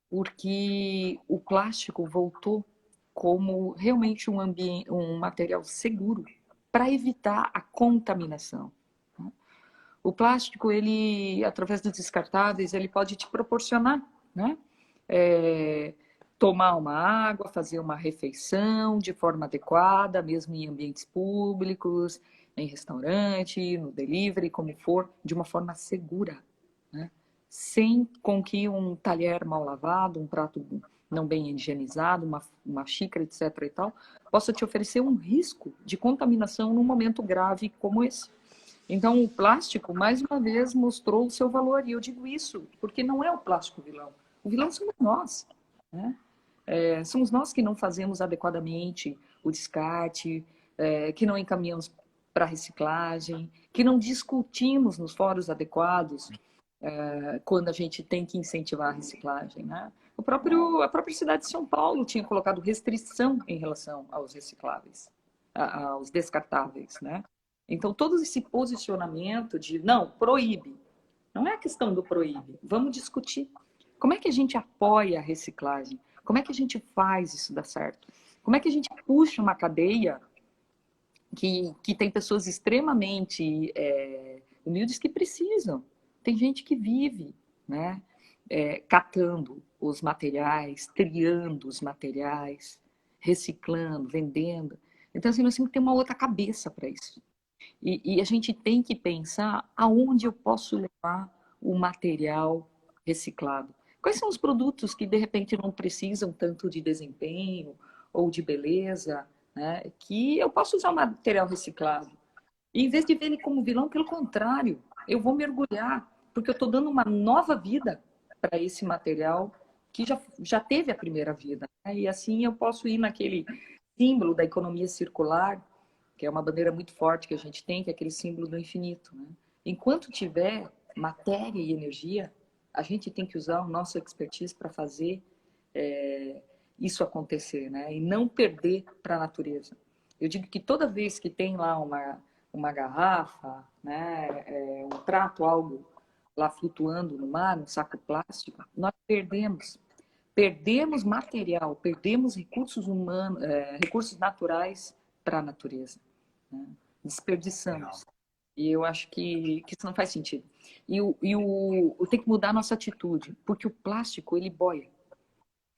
porque o plástico voltou como realmente um material seguro para evitar a contaminação. O plástico, ele, através dos descartáveis, ele pode te proporcionar, né? Tomar uma água, fazer uma refeição de forma adequada, mesmo em ambientes públicos, em restaurante, no delivery, como for, de uma forma segura, né? Sem com que um talher mal lavado, um prato não bem higienizado, uma xícara, etc. e tal, possa te oferecer um risco de contaminação num momento grave como esse. Então, o plástico, mais uma vez, mostrou o seu valor. E eu digo isso porque não é o plástico vilão. O vilão somos nós, né? Somos nós que não fazemos adequadamente o descarte, que não encaminhamos para a reciclagem, que não discutimos nos fóruns adequados quando a gente tem que incentivar a reciclagem, né? A própria cidade de São Paulo tinha colocado restrição em relação aos recicláveis, aos descartáveis, né? Então, todo esse posicionamento de, não, proíbe. Não é a questão do proíbe. Vamos discutir. Como é que a gente apoia a reciclagem? Como é que a gente faz isso dar certo? Como é que a gente puxa uma cadeia que tem pessoas extremamente humildes que precisam? Tem gente que vive, né? Catando os materiais, triando os materiais, reciclando, vendendo. Então, assim, nós temos que ter uma outra cabeça para isso. E a gente tem que pensar aonde eu posso levar o material reciclado. Quais são os produtos que, de repente, não precisam tanto de desempenho ou de beleza, né, que eu posso usar o material reciclado? E, em vez de ver ele como vilão, pelo contrário, eu vou mergulhar, porque eu estou dando uma nova vida para esse material que já teve a primeira vida, né? E assim eu posso ir naquele símbolo da economia circular, que é uma bandeira muito forte que a gente tem, que é aquele símbolo do infinito, né? Enquanto tiver matéria e energia, a gente tem que usar o nosso expertise para fazer isso acontecer, né? E não perder para a natureza. Eu digo que toda vez que tem lá uma garrafa, né, um prato, algo lá flutuando no mar, um saco plástico, nós perdemos material, perdemos recursos humanos, recursos naturais para a natureza, né? Desperdiçamos. E eu acho que isso não faz sentido. Tem que mudar a nossa atitude, porque o plástico, ele boia.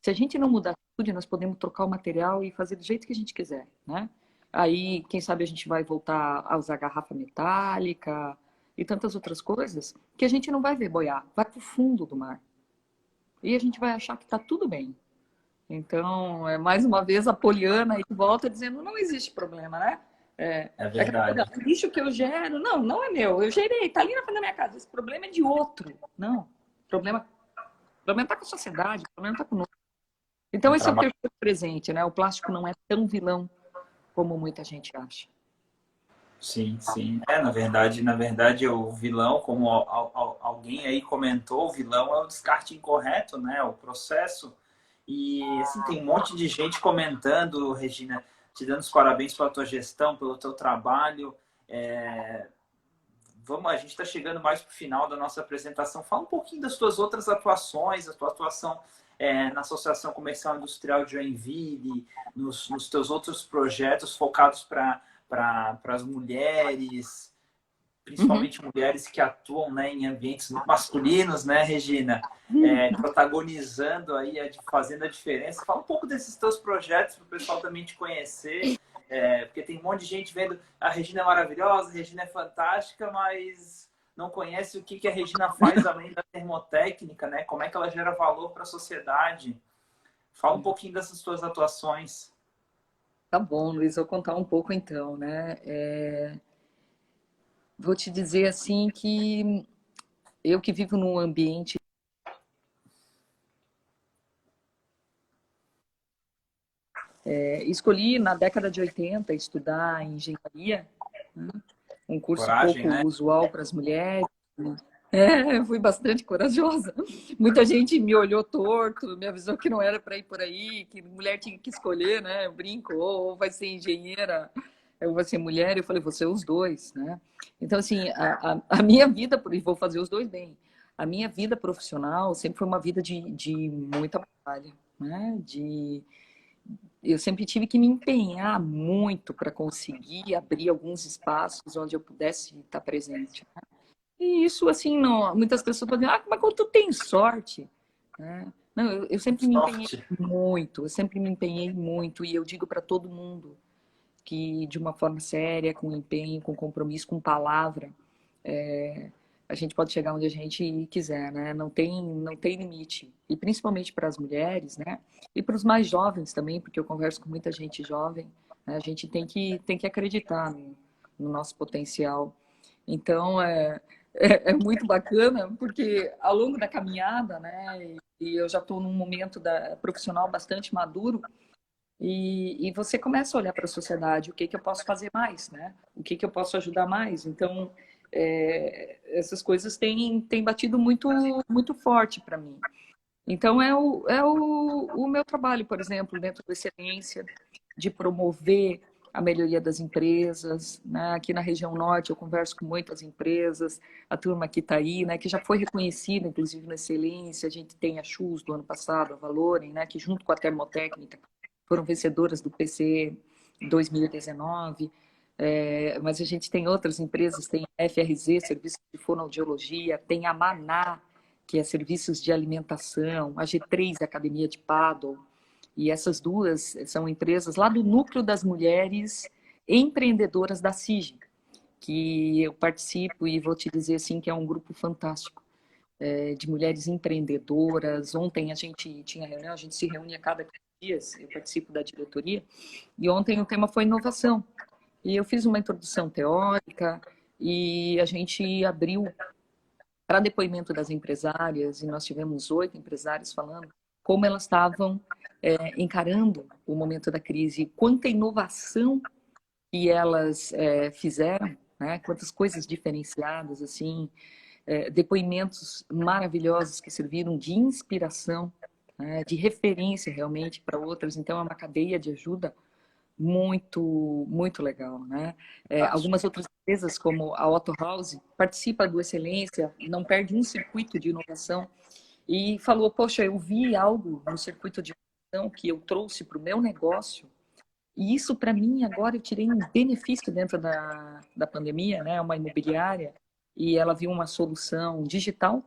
Se a gente não mudar a atitude, nós podemos trocar o material e fazer do jeito que a gente quiser, né? Aí, quem sabe a gente vai voltar a usar garrafa metálica e tantas outras coisas que a gente não vai ver boiar, vai para o fundo do mar. E a gente vai achar que está tudo bem. Então, mais uma vez a Poliana aí volta dizendo, não existe problema, né? É verdade. O lixo que eu gero, não é meu. Eu gerei, tá ali na frente da minha casa. Esse problema é de outro. Não. O problema está com a sociedade, o problema está conosco. Então, esse é o terceiro presente, né? O plástico não é tão vilão como muita gente acha. Sim, sim. Na verdade, o vilão, como alguém aí comentou, o vilão é o descarte incorreto, né? O processo. E assim, tem um monte de gente comentando, Regina, te dando os parabéns pela tua gestão, pelo teu trabalho. A gente está chegando mais para o final da nossa apresentação. Fala um pouquinho das tuas outras atuações, a tua atuação na Associação Comercial e Industrial de Joinville, nos teus outros projetos focados para as mulheres, principalmente mulheres que atuam, né, em ambientes masculinos, né, Regina? Protagonizando aí, fazendo a diferença. Fala um pouco desses teus projetos para o pessoal também te conhecer. Porque tem um monte de gente vendo a Regina é maravilhosa, a Regina é fantástica, mas não conhece o que a Regina faz além da termotécnica, né? Como é que ela gera valor para a sociedade. Fala um pouquinho dessas suas atuações. Tá bom, Luiz, vou contar um pouco então, né? Vou te dizer assim que eu que vivo num ambiente escolhi na década de 80 estudar engenharia, né? Um curso Coragem, pouco né? usual para as mulheres. Fui bastante corajosa. Muita gente me olhou torto, me avisou que não era para ir por aí, que mulher tinha que escolher, né? Eu brinco, ou vai ser engenheira, ou vai ser mulher. Eu falei, vou ser os dois, né? Então, assim, a minha vida, e vou fazer os dois bem, a minha vida profissional sempre foi uma vida de muita batalha, né? Eu sempre tive que me empenhar muito para conseguir abrir alguns espaços onde eu pudesse estar presente, né? E isso, assim, não, muitas pessoas podem dizer, mas como tu tem sorte, né? Não, eu sempre me empenhei Sorte. muito, eu sempre me empenhei muito, e eu digo para todo mundo que de uma forma séria, com empenho, com compromisso, com palavra, a gente pode chegar onde a gente quiser, né? Não tem limite. E principalmente para as mulheres, né? E para os mais jovens também, porque eu converso com muita gente jovem, né? A gente tem que acreditar no nosso potencial. Então, é muito bacana, porque ao longo da caminhada, né? E eu já estou num momento profissional bastante maduro, e você começa a olhar para a sociedade, o que eu posso fazer mais, né? O que eu posso ajudar mais? Então, essas coisas têm batido muito, muito forte para mim. Então, o meu trabalho, por exemplo, dentro da excelência, de promover a melhoria das empresas, né? Aqui na região norte eu converso com muitas empresas, a turma que está aí, né? Que já foi reconhecida, inclusive na excelência, a gente tem a Chus do ano passado, a Valorem, né? Que junto com a Termotécnica foram vencedoras do PCE 2019, mas a gente tem outras empresas, tem a FRZ, Serviços de Fonoaudiologia, tem a Maná, que é Serviços de Alimentação, a G3, Academia de Paddle, e essas duas são empresas lá do Núcleo das Mulheres Empreendedoras da CIG, que eu participo e vou te dizer assim que é um grupo fantástico de mulheres empreendedoras. Ontem a gente tinha reunião, a gente se reúne a cada 15 dias, eu participo da diretoria, e ontem o tema foi inovação. E eu fiz uma introdução teórica e a gente abriu para depoimento das empresárias, e nós tivemos 8 empresárias falando como elas estavam encarando o momento da crise, quanta inovação que elas fizeram, né? Quantas coisas diferenciadas, assim, depoimentos maravilhosos que serviram de inspiração, né? De referência realmente para outras. Então, é uma cadeia de ajuda muito, muito legal, né? Algumas outras empresas, como a Otto House, participa do Excelência, não perde um circuito de inovação, e falou, poxa, eu vi algo no circuito de inovação que eu trouxe para o meu negócio, e isso para mim agora eu tirei um benefício dentro da pandemia, né? Uma imobiliária, e ela viu uma solução digital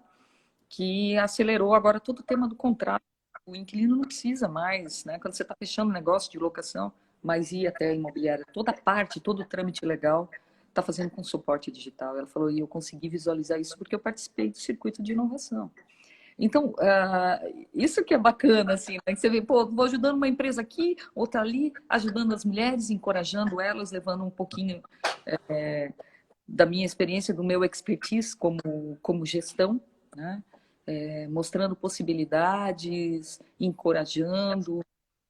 que acelerou agora todo o tema do contrato. O inquilino não precisa mais, né? Quando você está fechando um negócio de locação, mas ir até a imobiliária, toda a parte, todo o trâmite legal, está fazendo com suporte digital. Ela falou, e eu consegui visualizar isso porque eu participei do circuito de inovação. Então, isso que é bacana, assim, né? Você vê, pô, vou ajudando uma empresa aqui, outra ali, ajudando as mulheres, encorajando elas, levando um pouquinho da minha experiência, do meu expertise como gestão, né? Mostrando possibilidades, encorajando.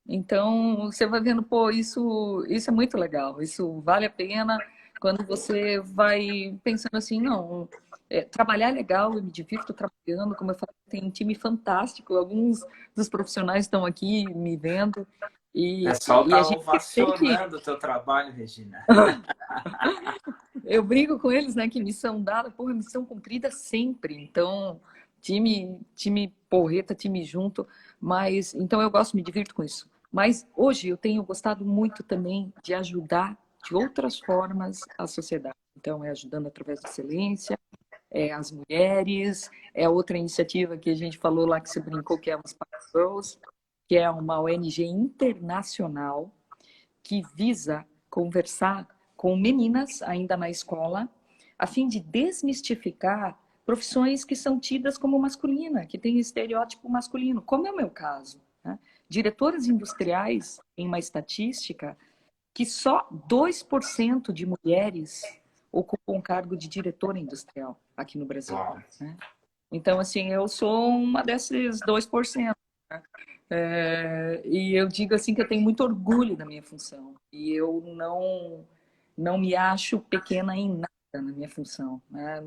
Então, você vai vendo, pô, isso é muito legal, isso vale a pena quando você vai pensando assim, não, trabalhar é legal, eu me divirto trabalhando, como eu falei, tem um time fantástico, alguns dos profissionais estão aqui me vendo, O pessoal e a tá gente tem que... ovacionando o teu trabalho, Regina. eu brinco com eles, né, que missão dada, porra, missão cumprida sempre. Então, time porreta, time junto, mas então eu gosto, me divirto com isso. Mas hoje eu tenho gostado muito também de ajudar de outras formas a sociedade. Então, é ajudando através da excelência, é as mulheres, é outra iniciativa que a gente falou lá, que você brincou, que é o Inspire Girls, que é uma ONG internacional que visa conversar com meninas ainda na escola, a fim de desmistificar profissões que são tidas como masculina, que têm estereótipo masculino, como é o meu caso. Né? Diretoras industriais, em uma estatística, que só 2% de mulheres ocupam um cargo de diretora industrial aqui no Brasil. Né? Então, assim, eu sou uma desses 2%. Né? E eu digo assim que eu tenho muito orgulho da minha função. E eu não me acho pequena em nada na minha função. Né?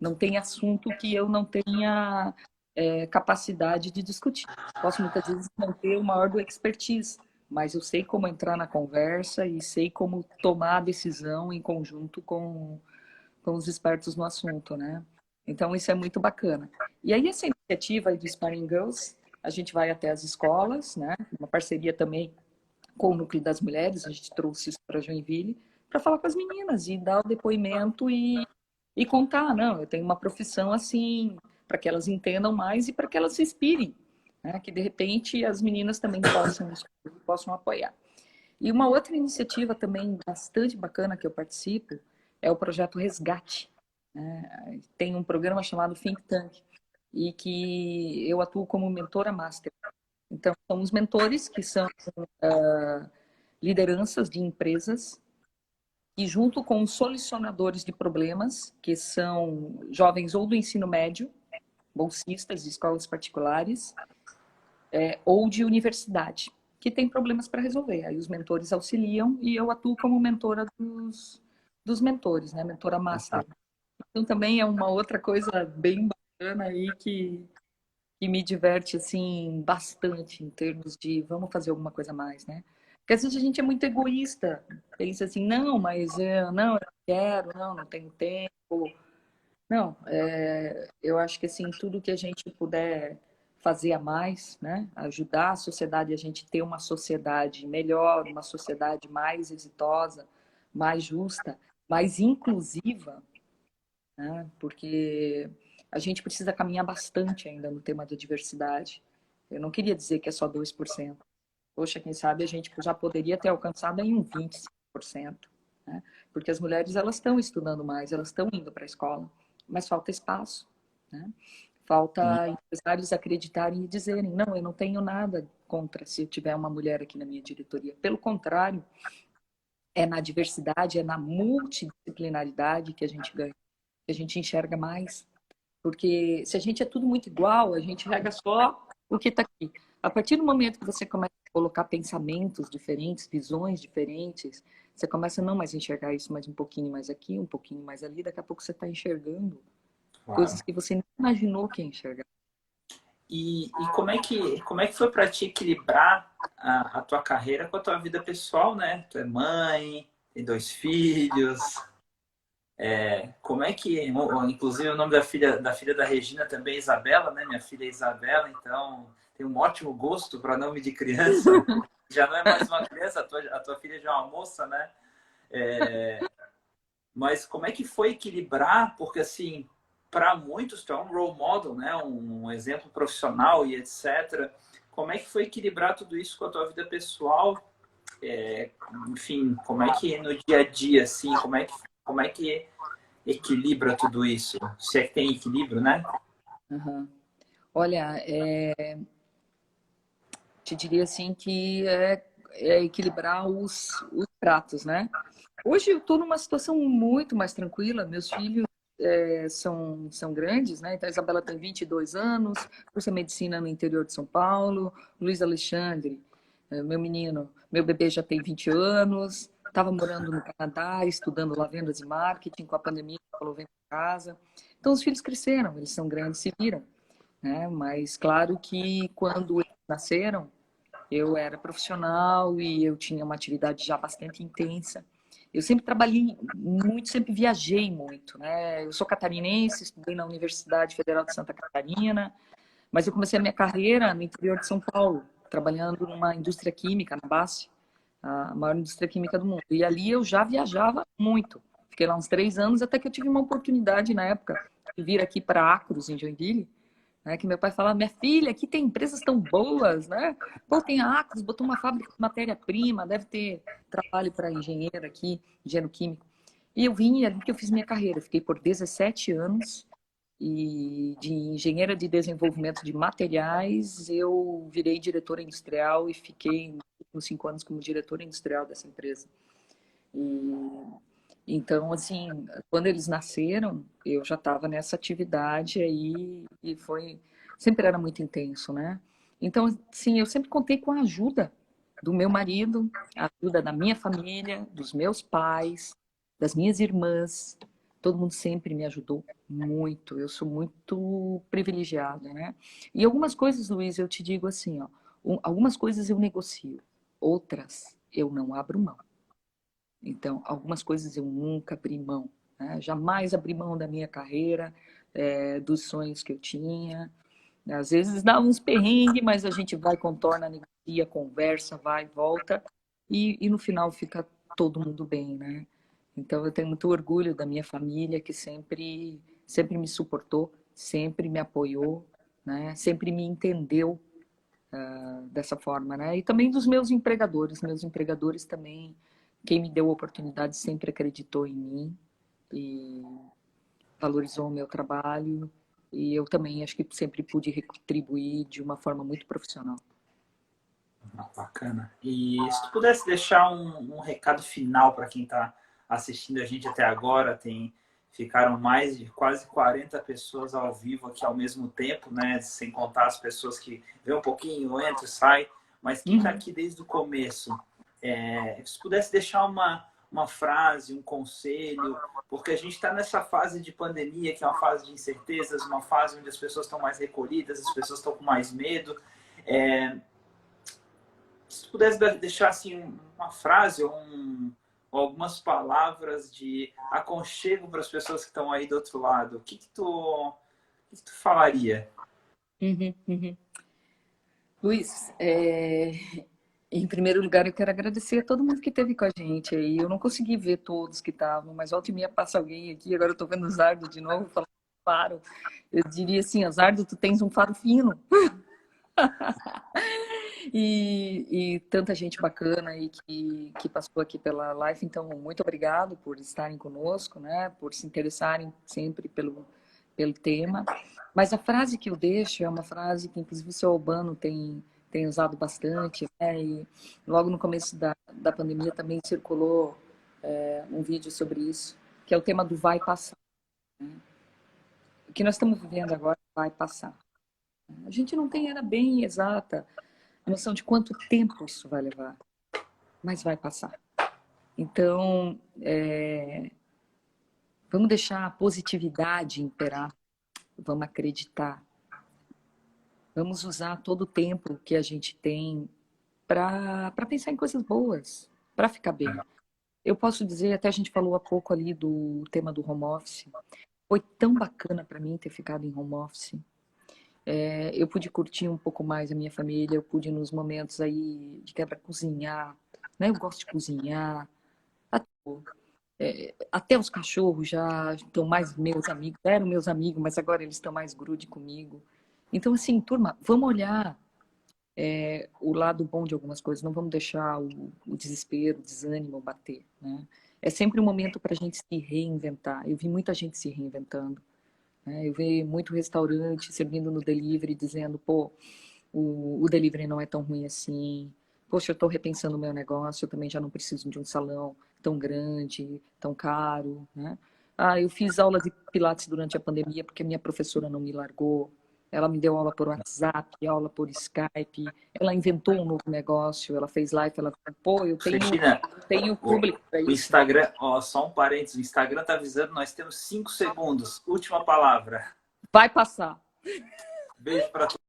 Não tem assunto que eu não tenha capacidade de discutir. Posso muitas vezes não ter o maior do expertise, mas eu sei como entrar na conversa e sei como tomar a decisão em conjunto com os expertos no assunto, né? Então, isso é muito bacana. E aí, essa iniciativa aí do Inspiring Girls, a gente vai até as escolas, né? Uma parceria também com o Núcleo das Mulheres, a gente trouxe isso para Joinville, para falar com as meninas e dar o depoimento e contar, não, eu tenho uma profissão assim, para que elas entendam mais e para que elas se inspirem, né? Que de repente as meninas também possam apoiar. E uma outra iniciativa também bastante bacana que eu participo é o projeto Resgate. Né? Tem um programa chamado Think Tank e que eu atuo como mentora master. Então, são os mentores que são lideranças de empresas e junto com os solucionadores de problemas, que são jovens ou do ensino médio, bolsistas de escolas particulares, ou de universidade, que tem problemas para resolver. Aí os mentores auxiliam e eu atuo como mentora dos mentores, né? Mentora master. Então também é uma outra coisa bem bacana aí que me diverte assim bastante em termos de vamos fazer alguma coisa a mais, né? Porque às vezes a gente é muito egoísta, pensa assim, não, mas eu quero, não tenho tempo. Não, eu acho que assim, tudo que a gente puder fazer a mais, né? Ajudar a sociedade, a gente ter uma sociedade melhor, uma sociedade mais exitosa, mais justa, mais inclusiva, né? Porque a gente precisa caminhar bastante ainda no tema da diversidade. Eu não queria dizer que é só 2%. Poxa, quem sabe a gente já poderia ter alcançado em um 25%, né? Porque as mulheres, elas estão estudando mais, elas estão indo para a escola, mas falta espaço, né? Falta empresários acreditarem e dizerem, não, eu não tenho nada contra se eu tiver uma mulher aqui na minha diretoria. Pelo contrário, é na diversidade, é na multidisciplinaridade que a gente ganha, que a gente enxerga mais. Porque se a gente é tudo muito igual, a gente enxerga só o que está aqui. A partir do momento que você começa a colocar pensamentos diferentes, visões diferentes, você começa a não mais enxergar isso mais um pouquinho mais aqui, um pouquinho mais ali, daqui a pouco você está enxergando coisas que você nem imaginou que ia enxergar. E como é que foi para ti equilibrar a tua carreira com a tua vida pessoal, né? Tu é mãe, tem 2 filhos. Como é que, inclusive o nome da filha da Regina também é Isabela, né? Minha filha é Isabela, então tem um ótimo gosto para nome de criança. Já não é mais uma criança, a tua filha já é uma moça, né? Mas como é que foi equilibrar? Porque assim, para muitos tu é um role model, né? Um exemplo profissional e etc. Como é que foi equilibrar tudo isso com a tua vida pessoal? Enfim, como é que no dia a dia, assim, como é que equilibra tudo isso? Se é que tem equilíbrio, né? Uhum. Olha, te diria assim que equilibrar os pratos, né? Hoje eu estou numa situação muito mais tranquila. Meus filhos são grandes, né? Então a Isabela tem 22 anos, cursa medicina no interior de São Paulo. Luiz Alexandre, meu menino, meu bebê já tem 20 anos, estava morando no Canadá, estudando lá vendas e marketing. Com a pandemia, falou, vem para casa. Então os filhos cresceram, eles são grandes, se viram, né? Mas claro que quando eles nasceram, eu era profissional e eu tinha uma atividade já bastante intensa. eu sempre trabalhei muito, sempre viajei muito, né? Eu sou catarinense, estudei na Universidade Federal de Santa Catarina, mas eu comecei a minha carreira no interior de São Paulo, trabalhando numa indústria química, na BASF, a maior indústria química do mundo. E ali eu já viajava muito. Fiquei lá uns 3 anos, até que eu tive uma oportunidade na época de vir aqui para Acros, em Joinville, né, que meu pai falava, minha filha, aqui tem empresas tão boas, né? Pô, tem a Acros, botou uma fábrica de matéria-prima, deve ter trabalho para engenheiro aqui, engenheiro químico. E eu vim, ali que eu fiz minha carreira. Fiquei por 17 anos e de engenheira de desenvolvimento de materiais, eu virei diretora industrial e fiquei nos últimos 5 anos como diretora industrial dessa empresa. E, então, assim, quando eles nasceram, eu já estava nessa atividade aí e sempre era muito intenso, né? Então, sim, eu sempre contei com a ajuda do meu marido, a ajuda da minha família, dos meus pais, das minhas irmãs. Todo mundo sempre me ajudou muito. Eu sou muito privilegiada, né? E algumas coisas, Luiz, eu te digo assim, ó, algumas coisas eu negocio, outras eu não abro mão. Então, algumas coisas eu nunca abri mão, né? Jamais abri mão da minha carreira, dos sonhos que eu tinha. Às vezes dá uns perrengues, mas a gente vai, contorna, negocia, conversa, vai, volta, e no final fica todo mundo bem, né? Então, eu tenho muito orgulho da minha família, que sempre me suportou, sempre me apoiou, né? Sempre me entendeu dessa forma, né? E também dos meus empregadores também, quem me deu a oportunidade sempre acreditou em mim e valorizou o meu trabalho, e eu também acho que sempre pude retribuir de uma forma muito profissional. Bacana. E se tu pudesse deixar um recado final para quem está assistindo a gente até agora, ficaram mais de quase 40 pessoas ao vivo aqui ao mesmo tempo, né? Sem contar as pessoas que vê um pouquinho, entra e sai, mas quem está aqui desde o começo, se pudesse deixar uma frase, um conselho, porque a gente está nessa fase de pandemia, que é uma fase de incertezas, uma fase onde as pessoas estão mais recolhidas, as pessoas estão com mais medo. Se tu pudesse deixar assim uma frase ou algumas palavras de aconchego para as pessoas que estão aí do outro lado, o que tu falaria? Uhum, uhum. Luiz, em primeiro lugar, eu quero agradecer a todo mundo que esteve com a gente aí. Eu não consegui ver todos que estavam, mas volta e meia passa alguém aqui. Agora eu estou vendo o Zardo de novo, falando faro. Eu diria assim, Zardo, tu tens um faro fino. E tanta gente bacana aí que passou aqui pela live. Então, muito obrigado por estarem conosco, né? Por se interessarem sempre pelo tema. Mas a frase que eu deixo é uma frase que, inclusive, o seu Albano tem usado bastante, né? E logo no começo da pandemia também circulou um vídeo sobre isso, que é o tema do vai passar. Né? O que nós estamos vivendo agora vai passar. A gente não tem era bem exata a noção de quanto tempo isso vai levar, mas vai passar. Então, vamos deixar a positividade imperar, vamos acreditar, vamos usar todo o tempo que a gente tem para pensar em coisas boas, para ficar bem. Eu posso dizer, até a gente falou há pouco ali do tema do home office, foi tão bacana para mim ter ficado em home office. Eu pude curtir um pouco mais a minha família, eu pude nos momentos aí de quebra cozinhar, né? Eu gosto de cozinhar, até os cachorros já estão mais meus amigos, eram meus amigos, mas agora eles estão mais grude comigo. Então, assim, turma, vamos olhar o lado bom de algumas coisas, não vamos deixar o desespero, o desânimo bater, né? É sempre um momento para a gente se reinventar. Eu vi muita gente se reinventando. Eu vi muito restaurante servindo no delivery, dizendo, pô, o delivery não é tão ruim assim. Poxa, eu estou repensando o meu negócio, eu também já não preciso de um salão tão grande, tão caro, né? Eu fiz aula de Pilates durante a pandemia porque a minha professora não me largou. Ela me deu aula por WhatsApp, aula por Skype. Ela inventou um novo negócio, ela fez live, ela falou, pô, eu Regina, tenho público para o isso. Instagram, só um parênteses, o Instagram está avisando, nós temos 5 segundos. Última palavra. Vai passar. Beijo para